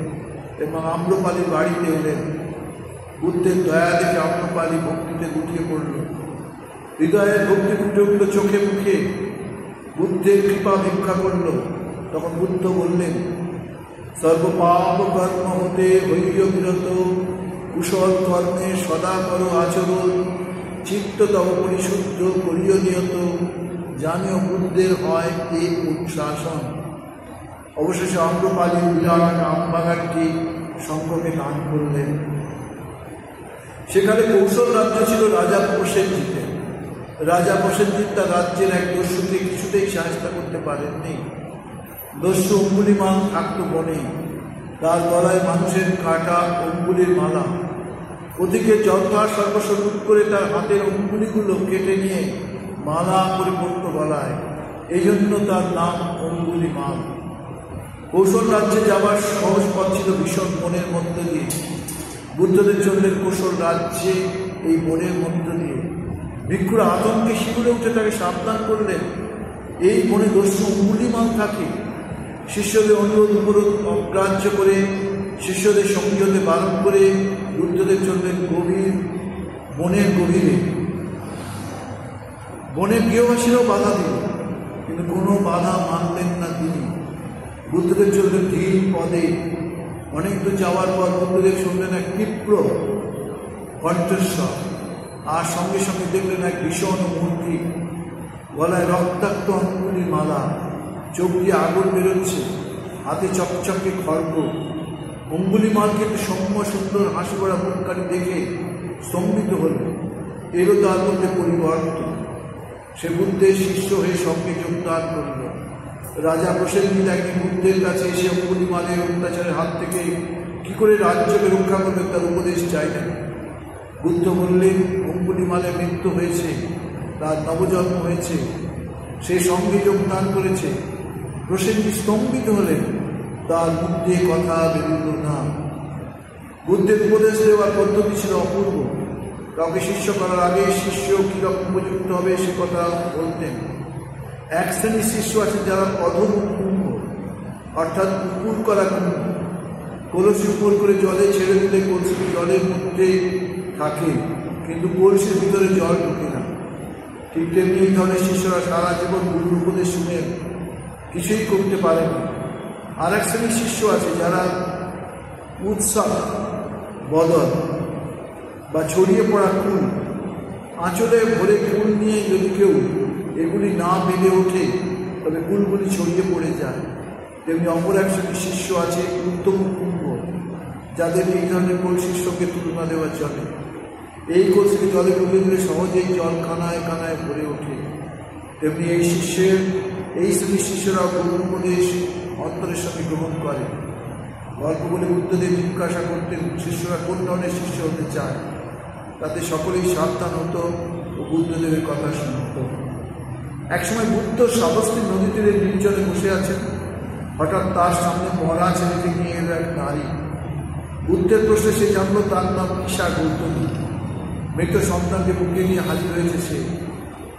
এবং আম্রপালীর বাড়িতে এলেন। বুদ্ধের দয়া দেখে আম্রপালী ভক্তিতে গুটিয়ে পড়ল। হৃদয়ের ভক্তি ফুটে উঠল চোখে মুখে। বুদ্ধের কৃপা ভিক্ষা করল। তখন বুদ্ধ বললেন, সর্বপাপ কর্ম হতে হৈয় বিরত, কুশল কর্মে সদা কর আচরণ, চিত্ত তব পরিশুদ্ধ করিয় নিয়ত, জানিও বুদ্ধের হয় এই অনুশাসন। অবশেষে আম্রপালী বিরাট আমবাগানটি সংঘকে দান করলেন। সেখানে কৌশল রাজ্য ছিল রাজা প্রসেনজিতের। রাজা প্রসেনজিৎ তার রাজ্যের এক দস্যুকে কিছুতেই সাহায্য করতে পারেননি। দস্যু অঙ্গুলিমাল থাকত বনে। তার গলায় মানুষের কাটা অঙ্গুলির মালা। ওদিকে যথা সর্বস্বরূপ করে তার হাতের অঙ্গুলিগুলো কেটে নিয়ে মালা করে পড়ত গলায়। এই জন্য তার নাম অঙ্গুলিমাল। কৌশল রাজ্যে যাবার সহজ পথ ছিল ভীষণ বনের মধ্য দিয়ে। বুদ্ধদেব চললেন কৌশল রাজ্যে এই বনের মধ্য দিয়ে। ভিক্ষুরা আতঙ্কে শিউরে উঠে তাকে সাবধান করলেন, এই বনে দস্যু অঙ্গুলিমাল থাকে। শিষ্যদের অনুরোধ উপরোধ অগ্রাহ্য করে, শিষ্যদের সঙ্গী হতে বারণ করে বুদ্ধদেব চললেন বনের গভীরে। বনের গৃহবাসীরাও বাধা দিল, কিন্তু কোনো বাধা মানলেন না তিনি। বুদ্ধদেব চললেন ধীর পদে। অনেক দূর যাওয়ার পর বুদ্ধদেব শুনলেন এক তীব্র কণ্ঠস্বর, আর সঙ্গে সঙ্গে দেখলেন এক ভীষণ মূর্তি, গলায় রক্তাক্ত অঙ্গুলির মালা, চোখ দিয়ে আগুন বেরোচ্ছে, হাতে চকচকে খড়গ। অঙ্গুলিমালকে সৌম্য সুন্দর হাসি ভরা মুখখানি দেখে স্তম্ভিত হল। এরও তার মধ্যে পরিবর্তন। সে বুদ্ধের শিষ্য হয়ে সঙ্গে যোগদান করল। রাজা প্রসেনজিৎ একদিন বুদ্ধের কাছে এসে অঙ্গুলিমালের অত্যাচারের হাত থেকে কি করে রাজ্যকে রক্ষা করবেন তার উপদেশ চাইলেন। বুদ্ধ বললেন, অঙ্গুলিমালের মৃত্যু হয়েছে, তার নবজন্ম হয়েছে, সে সঙ্গে যোগদান করেছে। প্রসেনজিৎ স্তম্ভিত হলেন, তার মুখ দিয়ে কথা বেরোল না। বুদ্ধের উপদেশ দেওয়ার পদ্ধতি ছিল অপূর্ব। কাউকে শিষ্য করার আগে শিষ্য কীরকম উপযুক্ত হবে সে কথা বলতেন। এক শ্রেণীর শিষ্য আছে যারা অধমুখ কুম্ভ, অর্থাৎ উপর করা কুম্ভ। কলসি উপর করে জলে ছেড়ে দিলে কলসিটি জলের মধ্যে থাকে, কিন্তু কলসির ভিতরে জল ঢুকে না। ঠিক তেমনি এই ধরনের শিষ্যরা সারা জীবন গুরুর উপদেশ শুনে কিছুই করতে পারে না। আর এক শ্রেণীর শিষ্য আছে যারা উৎসাহ বদল বা ছড়িয়ে পড়া কুল, আঁচলে ভরে কুল নিয়ে যদি কেউ এগুলি না বেড়ে ওঠে তবে কুলগুলি ছড়িয়ে পড়ে যায়। তেমনি অপর এক শ্রেণীর শিষ্য আছে উত্তম কুম্ভ, যাদের এই ধরনের কলসির সঙ্গে তুলনা দেওয়া চলে। এই কলসিকে জলে ডুবে দিলে সহজেই জল কানায় কানায় ভরে ওঠে। তেমনি এই শ্রেণীর শিষ্যরা গুরুর উপদেশ অন্তরের সঙ্গে গ্রহণ করে। গল্প বলে বুদ্ধদেব জিজ্ঞাসা করতেন শিষ্যরা কোন ধরনের শিষ্য হতে চায়। তাতে সকলেই সাবধান হতো ও বুদ্ধদেবের কথা শুনত। একসময় বুদ্ধ সাবস্তি নদী তীরে নির্জনে বসে আছেন। হঠাৎ তার সামনে মরা ছেলেকে নিয়ে এলো এক নারী। বুদ্ধের প্রশ্নে সে জানলো তার নাম ঈশা গৌতমী। মৃত সন্তানকে বুকে নিয়ে হাজির হয়েছে সে।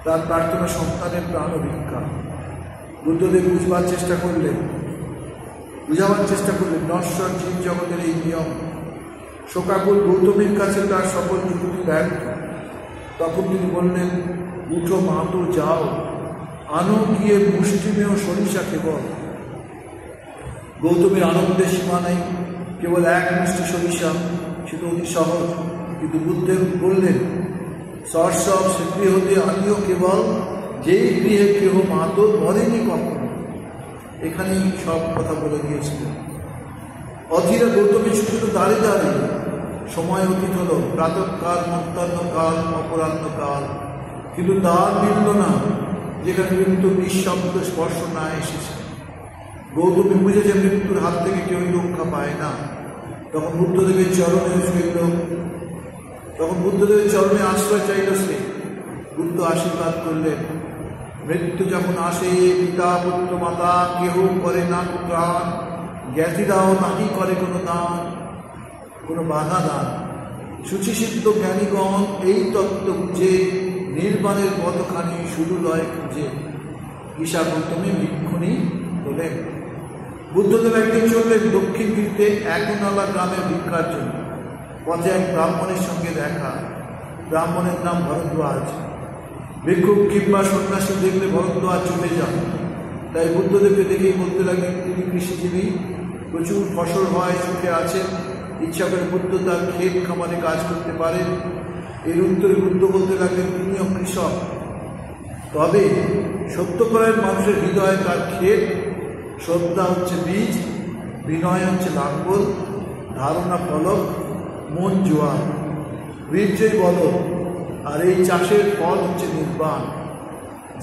তার প্রার্থনা সন্তানের প্রাণ ভিক্ষা। বুদ্ধদেব বুঝাবার চেষ্টা করলেন নশ্বর জীব জগতের এই নিয়ম। শোকাকুল গৌতমীর কাছে তার সকল যুক্তি ব্যর্থ। তখন তিনি বললেন, উঠো মাতো, যাও, আনো গিয়ে মুষ্টিমেয় সরিষা কেবল। গৌতমীর আনন্দের সীমা নেই। কেবল এক মুষ্টি সরিষা, সেটা অতি সহজ। কিন্তু বুদ্ধদেব বললেন, সর্ষব সে গৃহতে আনিও কেবল, যেই গৃহে কেহ মাতো মরেনি কখনো। এখানেই সব কথা বলে দিয়েছিলেন। অধীরা গৌতমী ছুটল দাঁড়িয়ে দাঁড়িয়ে। সময় অতীত হল, প্রাতঃকাল, মধ্যাহ্নকাল, অপরাহ্নকাল, কিন্তু দ্বার মিলল না যেখানে মৃত্যুর নিঃশব্দ স্পর্শ না এসেছে। গৌতমী বুঝেছে মৃত্যুর হাত থেকে কেউই রক্ষা পায় না। তখন বুদ্ধদেবের চরণে আশ্রয় চাইল সে। বুদ্ধ আশীর্বাদ করলেন, মৃত্যু যখন আসে পিতা পুত্র মাতা কেহ করে না প্রাণ, জ্ঞাতিরাও নাহি করে কোনো দান, কোনো বাধা দান। শুচিসিদ্ধ জ্ঞানীগণ এই তত্ত্ব বুঝে নির্বাণের পথখানি শুরু লয় খুঁজে। ঈশা গৌতমী ভিক্ষুণী হলেন। বুদ্ধদেব একদিন চললেন দক্ষিণ দিকে একনালা গ্রামের ভিক্ষার জন্য। পথে এক ব্রাহ্মণের সঙ্গে দেখা। ব্রাহ্মণের নাম ভরদ্বাজ। ভিক্ষুক কিংবা সন্ন্যাসী দেখলে ভরদ্বাজ চলে যান। তাই বুদ্ধদেবকে দেখেই বলতে লাগলেন, তিনি কৃষিজীবী, প্রচুর ফসল হয়, সুখে আছেন, ইচ্ছা করে বুদ্ধ তার ক্ষেত খামারে কাজ করতে পারেন। এর উত্তরে বুদ্ধ বলতে লাগলেন, তিনিও কৃষক, তবে সত্যপরায়ণ মানুষের হৃদয়ে তার ক্ষেত। শ্রদ্ধা হচ্ছে বীজ, বিনয় হচ্ছে লাঙ্গল, ধারণা ফলক, মন জোয়ার, বীর্যই বলদ, আর এই চাষের ফল হচ্ছে নির্বাণ,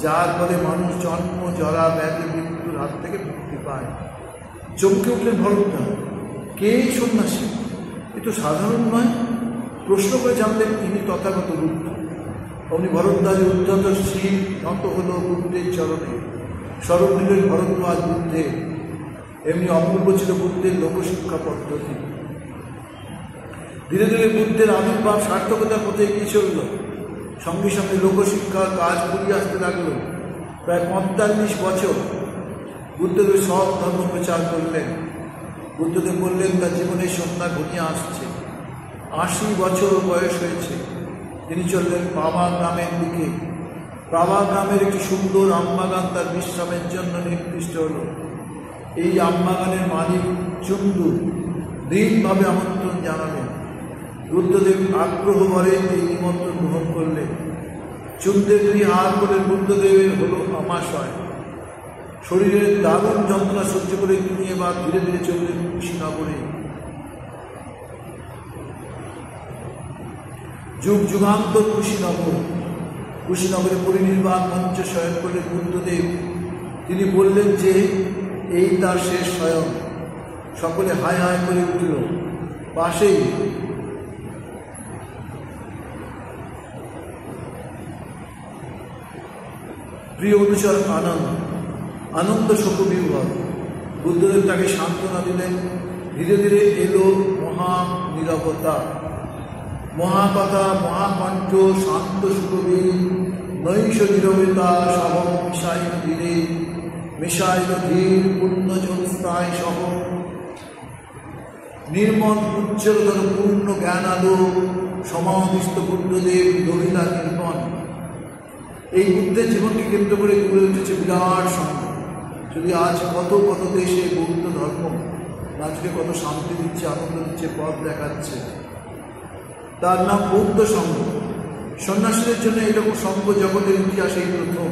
যার ফলে মানুষ জন্ম জরা ব্যাধি মৃত্যুর হাত থেকে মুক্তি পায়। চমকে উঠলেন ভরদ্বাজ, কে এই সন্ন্যাসী? এ তো সাধারণ নয়। প্রশ্ন করে জানলেন তিনি তথাগত বুদ্ধ। অমনি ভরদ্বাজের উদ্ধত শির নত হল বুদ্ধের চরণে। স্মরণ নিলেন ভরদ্বাজ বুদ্ধের। এমনি অপূর্ব ছিল বুদ্ধের লোকশিক্ষা পদ্ধতি। ধীরে ধীরে বুদ্ধের আবির্ভাব সার্থকতার পথে এগিয়ে চলল। সঙ্গে সঙ্গে লোকশিক্ষার কাজ ঘুরিয়ে আসতে লাগলো। প্রায় 45 বছর বুদ্ধদেব সব ধর্ম প্রচার করলেন। বুদ্ধদেব বললেন তার জীবনের সন্ধ্যা ঘনিয়ে আসছে, 80 বছর বয়স হয়েছে। তিনি চললেন পাবা গ্রামের দিকে। পাবা গ্রামের একটি সুন্দর আমবাগান তার বিশ্রামের জন্য নির্দিষ্ট হল। এই আমবাগানের মালিক চন্দু দৃঢ়ভাবে আমন্ত্রণ জানালেন। বুদ্ধদেব আগ্রহ ভরে এই নিমন্ত্রণ গ্রহণ করলেন। চন্দ্রের হার করে বুদ্ধদেবের হলো আমাশয়। শরীরের দারুণ যন্ত্রণা সহ্য করে তিনি এবার ধীরে ধীরে চললেন কুশীনগরে। যুগ যুগান্তর কুশীনগরে পরিনির্বাণ মঞ্চে শয়ন করলেন বুদ্ধদেব। তিনি বললেন যে এই তার শেষ শয়ন। সকলে হায় হায় করে উঠল। পাশেই প্রিয় অনুচর আনন্দ শোকবিহ্বল। বুদ্ধদেব তাকে সান্ত্বনা দিলেন। ধীরে ধীরে এলো মহানীরবতা, মহাকথা, মহাকণ্ঠ, শান্ত সুকবীর, নৈশ নীরবতা সহ মিশাইল ধীরে, মিশাইল ধীর পূর্ণ জ্যোৎস্নায় সহ নির্মল উজ্জ্বলতর পূর্ণ জ্ঞান আলো সমাধিস্থ বুদ্ধদেব দহিলা নির্মল। এই বুদ্ধের জীবনকে কেন্দ্র করে গড়ে উঠেছে বিরাট সংঘ। যদি আজ কত কত দেশে বৌদ্ধ ধর্ম আজকে কত শান্তি দিচ্ছে, আনন্দ দিচ্ছে, পথ দেখাচ্ছে, তার নাম বৌদ্ধ সংঘ। সন্ন্যাসীদের জন্য এরকম সংঘ জগতের ইতিহাসে এই প্রথম।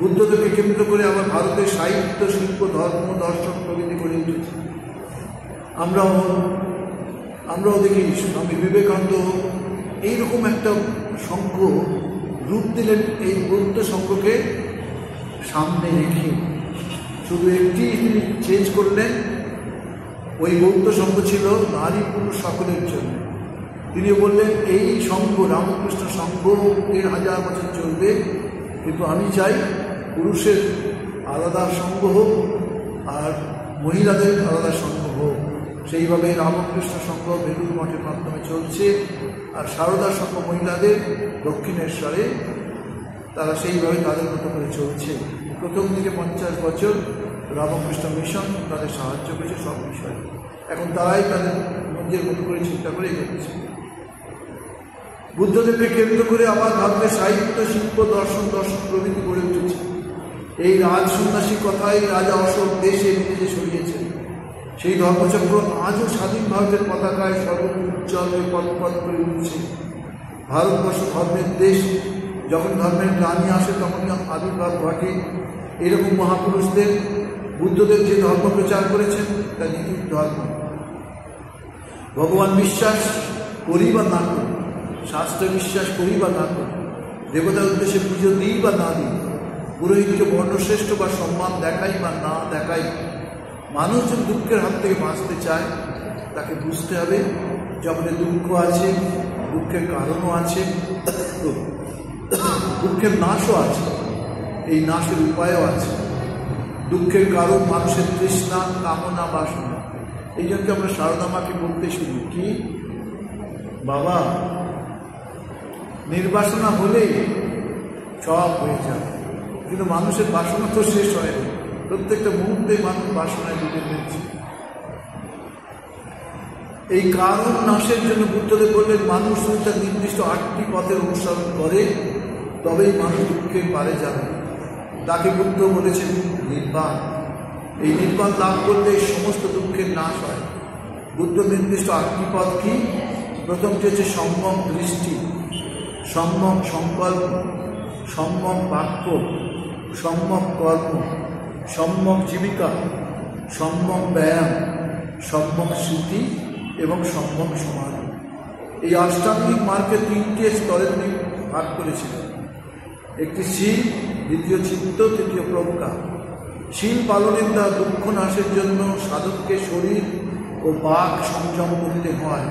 বুদ্ধদেবকে কেন্দ্র করে আবার ভারতের সাহিত্য, শিল্প, ধর্ম, দর্শন প্রভৃতি গড়ে উঠেছে। আমরাও দেখি স্বামী বিবেকানন্দ এইরকম একটা সংঘ রূপ দিলেন। এই বৌদ্ধ সংঘকে সামনে রেখে শুধু একটি তিনি চেঞ্জ করলেন। ওই বৌদ্ধ সংঘ ছিল নারী পুরুষ সকলের জন্য। তিনি বললেন এই সংঘ রামকৃষ্ণ সংঘ 1000 বছর চলবে, কিন্তু আমি চাই পুরুষের আলাদা সংঘ হোক আর মহিলাদের আলাদা সংঘ হোক। সেইভাবে রামকৃষ্ণ সংঘ বেলুড় মঠের মাধ্যমে চলছে, আর সারদা সংঘ মহিলাদের দক্ষিণেশ্বরে তারা সেইভাবে তাদের মতো করে চলছে। প্রথম দিকে 50 বছর রামকৃষ্ণ মিশন তাদের সাহায্য করেছে সব বিষয়ে। এখন তারাই তাদের নিজের মতো করে চিন্তা করে এগোচ্ছে। বুদ্ধদেবকে কেন্দ্র করে আবার ভারতের সাহিত্য, শিল্প, দর্শন প্রভৃতি গড়ে উঠেছে। এই রাজ সন্ন্যাসী কথাই রাজা অশোক দেশে বিদেশে ছড়িয়েছে। সেই ধর্মচক্র আজও স্বাধীন ভারতের পতাকায় সর্বোজ্জ্বল পথ করে উঠছে। ভারতবর্ষ ধর্মের দেশ। যখন ধর্মের গ্লানি আসে তখন আবির্ভাব ঘটে এরকম মহাপুরুষদের। বুদ্ধদেব যে ধর্ম প্রচার করেছেন তা নিখিল ধর্ম। ভগবান বিশ্বাস করি বা না করি, শাস্ত্র বিশ্বাস করি বা না করি, দেবতার উদ্দেশ্যে পুজো দিই বা না দিই, পুরোহিতকে বর্ণশ্রেষ্ঠ বা সম্মান দেখাই বা না দেখাই, মানুষ যদি দুঃখের হাত থেকে বাঁচতে চায় তাকে বুঝতে হবে জগতে দুঃখ আছে, দুঃখের কারণও আছে, দুঃখের নাশও আছে, এই নাশের উপায়ও আছে। দুঃখের কারণ মানুষের তৃষ্ণা, কামনা, বাসনা। এই জন্য আমরা সারদা মাকে বলতে শুনি কি, বাবা নির্বাসনা হলেই সব হয়ে যাবে, কিন্তু মানুষের বাসনা তো শেষ হয়নি। প্রত্যেকটা মুহূর্তে মানুষ বাসনায় ডুবে রয়েছে। এই কারণ নাশের জন্য বুদ্ধদেব বললেন মানুষ যদি তার নির্দিষ্ট 8টি পথের অনুসরণ করে তবেই মানুষ দুঃখের পারে যাবে। তাকে বুদ্ধ বলেছেন নির্বাণ। এই নির্বাণ লাভ করলে সমস্ত দুঃখের নাশ হয়। বুদ্ধ নির্দিষ্ট 8টি পথ কি? প্রথমটি হচ্ছে সম্যক দৃষ্টি, সম্যক সংকল্প, সম্যক বাক্য, সম্যক কর্ম, সম্যক জীবিকা, সম্যক ব্যায়াম, সম্যক স্মৃতি এবং সম্যক সমাধি। এই আষ্টাঙ্গিক মার্গকে 3টে স্তরে তিনি ভাগ করেছিলেন। একটি শীল, দ্বিতীয় চিত্ত, তৃতীয় প্রজ্ঞা। শীল পালনের দ্বারা দুঃখ নাশের জন্য সাধককে শরীর ও বাক সংযম করতে হয়।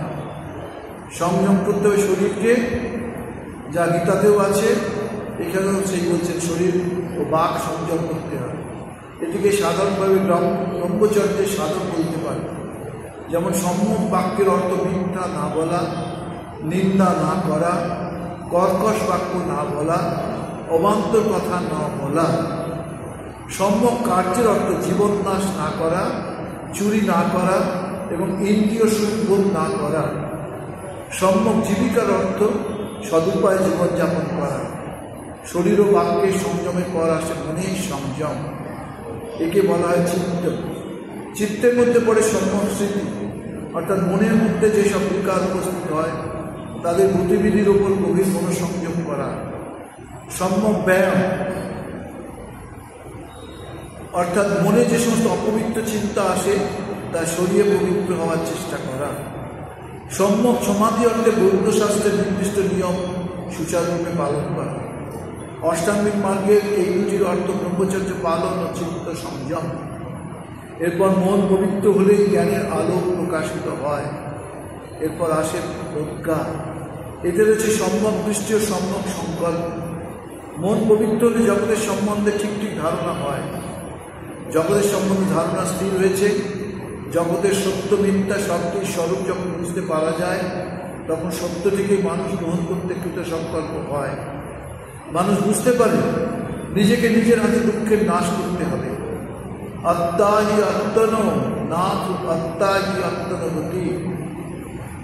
সংযম করতে হবে শরীরকে, যা গীতাতেও আছে, এখানেও সেই বলছেন শরীর ও বাক সংযম করতে হয়। এটিকে সাধারণভাবে ব্রহ্মচর্যের সাধক বলতে পারে। যেমন সম্যক বাক্যের অর্থ মিথ্যা না বলা, নিন্দা না করা, কর্কশ বাক্য না বলা, অবান্তর কথা না বলা, সম্যক কার্যের অর্থ জীবন নাশ না করা, চুরি না করা এবং ইন্দ্রিয় সুখভোগ না করা। সম্যক জীবিকার অর্থ সদুপায় জীবনযাপন করা। শরীর ও বাক্যে সংযমের পর আসে মনের সংযম, একে বলা হয় চিত্ত। চিত্তের মধ্যে পড়ে সম্যক স্মৃতি, অর্থাৎ মনের মধ্যে যেসব বিকার উপস্থিত হয় তাদের গতিবিধির ওপর গভীর মনোসংযম করা। সম্যক ব্যায়াম, অর্থাৎ মনে যে সমস্ত অপবিত্র চিন্তা আসে তা সরিয়ে পবিত্র হওয়ার চেষ্টা করা। সম্যক সমাধি অর্থে বৌদ্ধ শাস্ত্রের নির্দিষ্ট নিয়ম সুচারুরূপে পালন করা। অষ্টাঙ্গিক মার্গের এই দুটির অর্থ ব্রহ্মচর্য পালন ও চিত্ত সংযম। এরপর মন পবিত্র হলেই জ্ঞানের আলোক প্রকাশিত হয়। এরপর আসে প্রজ্ঞা, এতে রয়েছে সম্যক দৃষ্টি ও সম্যক সংকল্প। মন পবিত্র হলে জগতের সম্বন্ধে ঠিক ঠিক ধারণা হয়। জগতের সম্বন্ধে ধারণা স্থির হয়েছে, জগতের সত্য মিথ্যা সবটির স্বরূপ যখন বুঝতে পারা যায় তখন সত্যটিকেই মানুষ গ্রহণ করতে কৃত সংকল্প হয়। মানুষ বুঝতে পারে নিজেকে নিজের হাতে দুঃখের নাশ করতে হবে। আত্মা হি আত্মন নাথ আত্মা হি আত্মনগতি।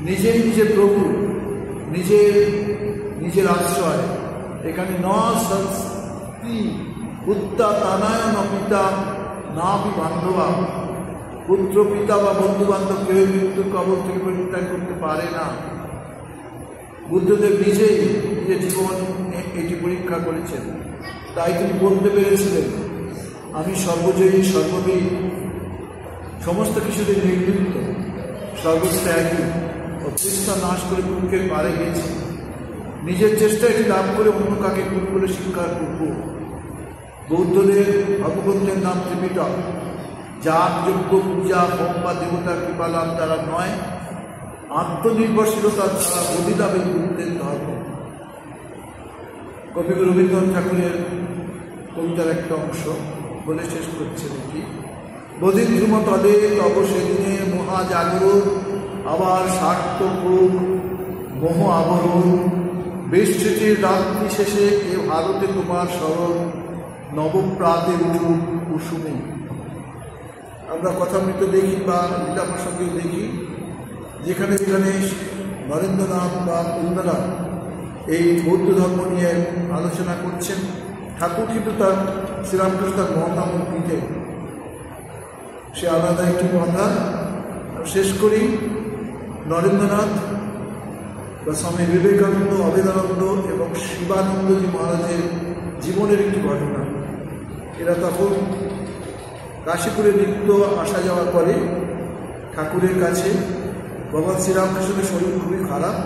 নিজেই নিজের প্রভু, নিজের আশ্রয়। এখানে ন সস্তি পুত্রা তানায় ন পিতা না বি বান্ধবা। পুত্র পিতা বা বন্ধু বান্ধব কেউ মৃত্যুর কবর থেকে পরিত্যাগ করতে পারে না। বুদ্ধদেব নিজেই নিজের জীবন এটি পরীক্ষা করেছেন, তাই তিনি বলতে পেরেছিলেন আমি সর্বজয়ী সর্ববীর, সমস্ত কিছুতে নির্লিপ্ত, সর্বত্যাগী ও তৃষ্ণা নাশ করে দুঃখের পারে গেছি। নিজের চেষ্টা এটি লাভ করে অন্য কাকে ভুল বলে স্বীকার করব। বৌদ্ধদের ভগবন্তের নাম ত্রিপিটক, যাগ যজ্ঞ পূজা হোম বা দেবতার কৃপা লাভ দ্বারা নয়, আত্মনির্ভরশীলতার দ্বারা বোধিলাভের বুদ্ধের ধর্ম। কবিগুরু রবীন্দ্রনাথ ঠাকুরের কবিতার একটা অংশ বলে শেষ করছে নাকি। বোধির ধ্রুম তলে তব সেদিনে মহাজাগরণ, আবার সার্থক হোক মোহ আবরণ। বেষ্টির রাত্রি শেষে এ ভারতে তোমার স্মরণ, নবপ্রাতে উঠুক কুসুমে। আমরা কথামৃত দেখি বা লীলা প্রসঙ্গে দেখি, যেখানে যেখানে নরেন্দ্রনাথ বা অন্যরা এই বৌদ্ধ ধর্ম নিয়ে আলোচনা করছেন, ঠাকুর কিন্তু তার শ্রীরামকৃষ্ণ তার মহাত্মার পিঠে সে আলাদা একটি কথা। শেষ করি নরেন্দ্রনাথ বা স্বামী বিবেকানন্দ, অভেদানন্দ এবং শিবানন্দজি মহারাজের জীবনের একটি ঘটনা। এরা তখন কাশীপুরে নিত্য আসা যাওয়া করে ঠাকুরের কাছে। ভগবান শ্রীরামকৃষ্ণের শরীর খুবই খারাপ,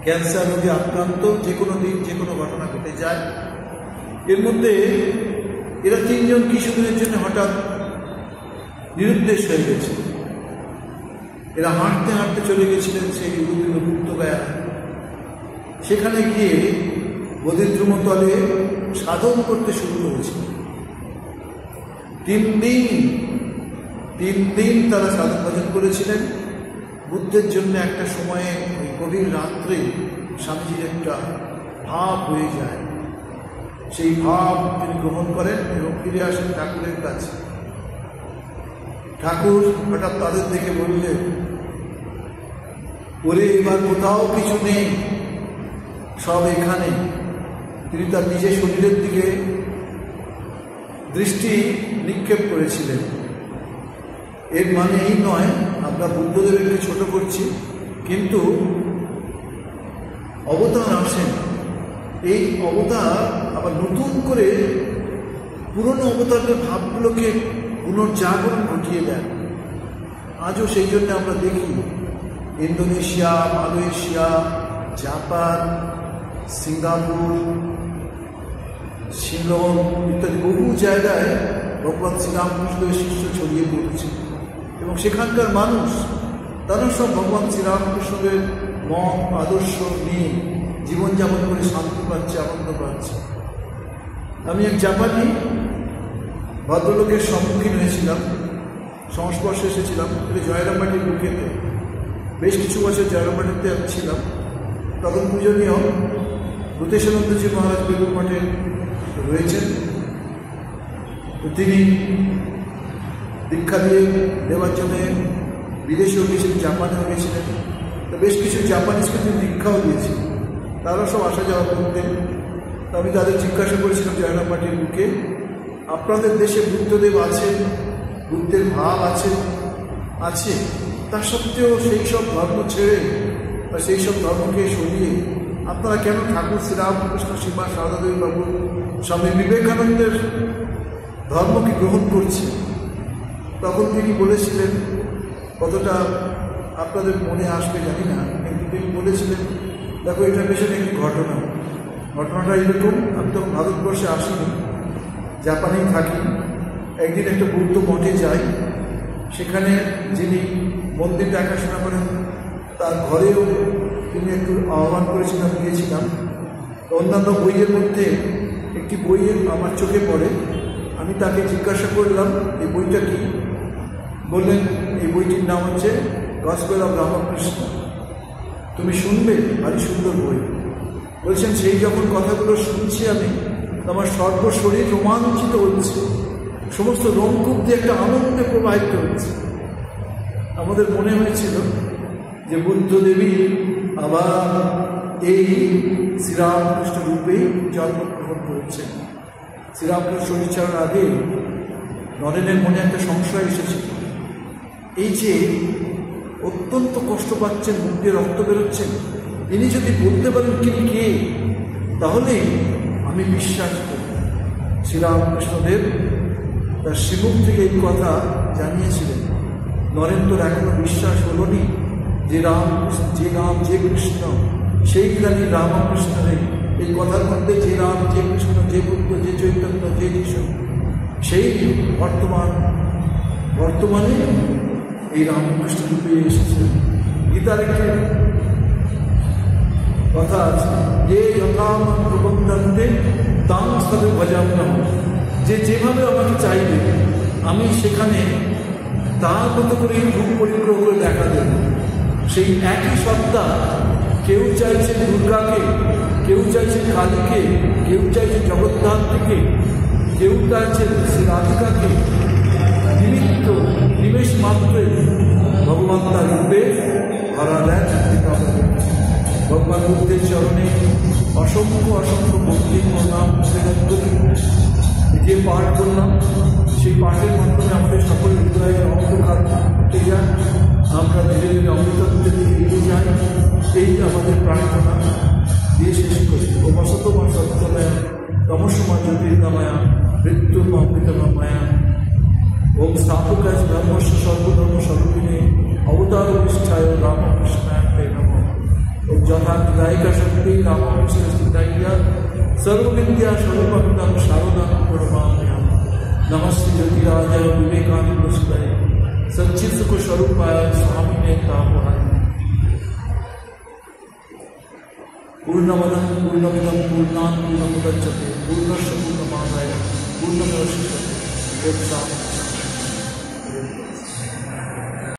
ক্যান্সার রোগে আক্রান্ত, যে কোনো দিন যে কোনো ঘটনা ঘটে যায়। এর মধ্যে এরা তিনজন কিছুদিনের জন্য হঠাৎ নিরুদ্দেশ হয়ে গেছে। এরা হাঁটতে হাঁটতে চলে গেছিলেন সেই বুদ্ধগয়া। সেখানে গিয়ে বোধিদ্রুমতলে সাধন করতে শুরু করেছিল। তিন দিন তারা সাধন ভজন করেছিলেন। বুদ্ধের জন্য একটা সময়ে ওই গভীর রাত্রে স্বামীজির একটা ভাব হয়ে যায়। সেই ভাব তিনি গ্রহণ করেন এবং ফিরে আসেন ঠাকুরের কাছে। ঠাকুর হঠাৎ তাদের দেখে বললেন, ওরে এবার কোথাও কিছু নেই, সব এখানে। তিনি তার নিজের শরীরের দিকে দৃষ্টি নিক্ষেপ করেছিলেন। এর মানে এই নয় আমরা বুদ্ধদেবকে ছোট করছি, কিন্তু অবতার আসেন, এই অবতার আবার নতুন করে পুরনো অবতারের ভাবগুলোকে পুনর্জাগরণ ঘটিয়ে দেন। আজও সেই জন্য আমরা দেখি Indonesia, Malaysia, Japan, Singapore, Shillong ইত্যাদি বহু জায়গায় ভগবান শ্রীরামকৃষ্ণের শিষ্য ছড়িয়ে পড়ছে এবং সেখানকার মানুষ তারা সব ভগবান শ্রীরামকৃষ্ণের মত আদর্শ নিয়ে জীবনযাপন করে শান্তি পাচ্ছে, আনন্দ পাচ্ছে। আমি এক জাপানি ভদ্রলোকের সম্মুখীন হয়েছিলাম, সংস্পর্শে এসেছিলাম। জয়রামবাটির বুকেতে বেশ কিছু বছর জয়রামবাটিতে আমি ছিলাম। তখন পূজনীয় ভূতেশানন্দজি মহারাজ বেলুড় মঠে রয়েছেন। তো তিনি দীক্ষা দিয়ে দেওয়ার জন্য বিদেশেও গিয়েছিলেন, জাপানেও গেছিলেন। তো বেশ কিছু জাপানিজকে তিনি দীক্ষাও দিয়েছিলেন, তারা সব আসা যাওয়া করতেন। তো আমি তাদের জিজ্ঞাসা করেছিলাম জয়রামবাটির বুকে, আপনাদের দেশে বুদ্ধদেব আছেন, বুদ্ধের ভাব আছে, তা সত্ত্বেও সেই সব ধর্ম ছেড়ে বা সেই সব ধর্মকে সরিয়ে আপনারা কেন ঠাকুর শ্রীরামকৃষ্ণ সীমা সারদাদেবী বাবু স্বামী বিবেকানন্দের ধর্মকে গ্রহণ করছে? তখন তিনি বলেছিলেন, কতটা আপনাদের মনে আসবে জানি না, কিন্তু তিনি বলেছিলেন, দেখো এটার পেছনে একটি ঘটনাটা এরকম, আমি তখন ভারতবর্ষে আসিনি, জাপানেই থাকি। একদিন একটা বৌদ্ধ মঠে যাই, সেখানে যিনি মন্দির দেখাশোনা করেন তার ঘরেও তিনি একটু আহ্বান করেছিলাম, গিয়েছিলাম। অন্যান্য বইয়ের মধ্যে একটি বইয়ের আমার চোখে পড়ে, আমি তাকে জিজ্ঞাসা করলাম এই বইটা কি? বললেন এই বইটির নাম হচ্ছে গসপেল অফ রামকৃষ্ণ, তুমি শুনবে, ভারী সুন্দর বই। বলছেন সেই যখন কথাগুলো শুনছি আমি, আমার সর্বশরীর রোমাঞ্চিত হচ্ছে, সমস্ত রোমকূপ দিয়ে একটা আনন্দে প্রবাহিত হচ্ছে। আমাদের মনে হয়েছিল যে বুদ্ধদেবী আবার এই শ্রীরামকৃষ্ণ রূপেই জন্মগ্রহণ করেছেন। শ্রীরামকৃষ্ণ শরীর ছাড়ার আগে নরেনের মনে একটা সংশয় এসেছিল, এই যে অত্যন্ত কষ্ট পাচ্ছেন, মুখ দিয়ে রক্ত বেরোচ্ছেন, ইনি যদি বলতে পারেন তিনি কে, তাহলে আমি বিশ্বাস করি। শ্রীরামকৃষ্ণদেব তার শ্রীমুখ থেকে এই কথা জানিয়েছিলেন। নরেন্দ্র এখনো বিশ্বাস হলনি যে রাম যে কৃষ্ণ, সেই গ্রামী রামকৃষ্ণের এই কথার মধ্যে যে রাম, যে কৃষ্ণ, যে বুদ্ধ, যে চৈতন্য, যে যিশু, সেই বর্তমানে এই রামকৃষ্ণ রূপে এসেছেন। গীতার একটি কথা আছে, যে যথাম প্রবন্ধন্তে তাম স্তবে ভজাম্যহম, যে যেভাবে আমাকে চাইবে আমি সেখানে তার মতো করে রূপ পরিগ্রহ করে দেখা দেব। সেই একই সত্তা কেউ চাইছে দুর্গাকে, কেউ চাইছে কালীকে, কেউ চাইছে জগদ্ধাত্রীকে, কেউ চাইছে শ্রী রাধিকাকে। নিমেষ মাত্রে ভগবান তার রূপে ধরা দেন। ভগবান বুদ্ধের চরণে অসংখ্য বন্দির নাম যে পাঠ করলাম, সেই পাঠের মাধ্যমে আমাদের সকল হৃদয়ে অন্ধকার উঠে যায়, আমরা ধীরে ধীরে অমৃতত্বের দিকে এগিয়ে যাই। এই আমাদের প্রার্থনা দিয়ে শেষ করি। ও বসত সত্যময়া তমসমা জ্যোতির্গময়া মৃত্যুর অমৃতময়া ওম স্থাপকায় ধর্মস্ব সর্বধর্ম স্বরূপিণে অবতার বিষ্ঠায় রামকৃষ্ণায় নমঃ। ওম যথাদায়িকা শক্তি রামকৃষ্ণ স্থিতাইয়া সর্ববিদ্যা স্বরূপম শারদাম প্রণমাম্যহম। নমস্তে জ্যোতিরাজায় বিবেকানন্দ সুদায় সচ্চিৎ সুখ স্বরূপায় স্বামিনে তাপহায়। পূর্ণমদং পূর্ণমিদং পূর্ণাৎ পূর্ণমুদচ্যতে পূর্ণস্য পূর্ণমাদায় পূর্ণমেবাবশিষ্যতে।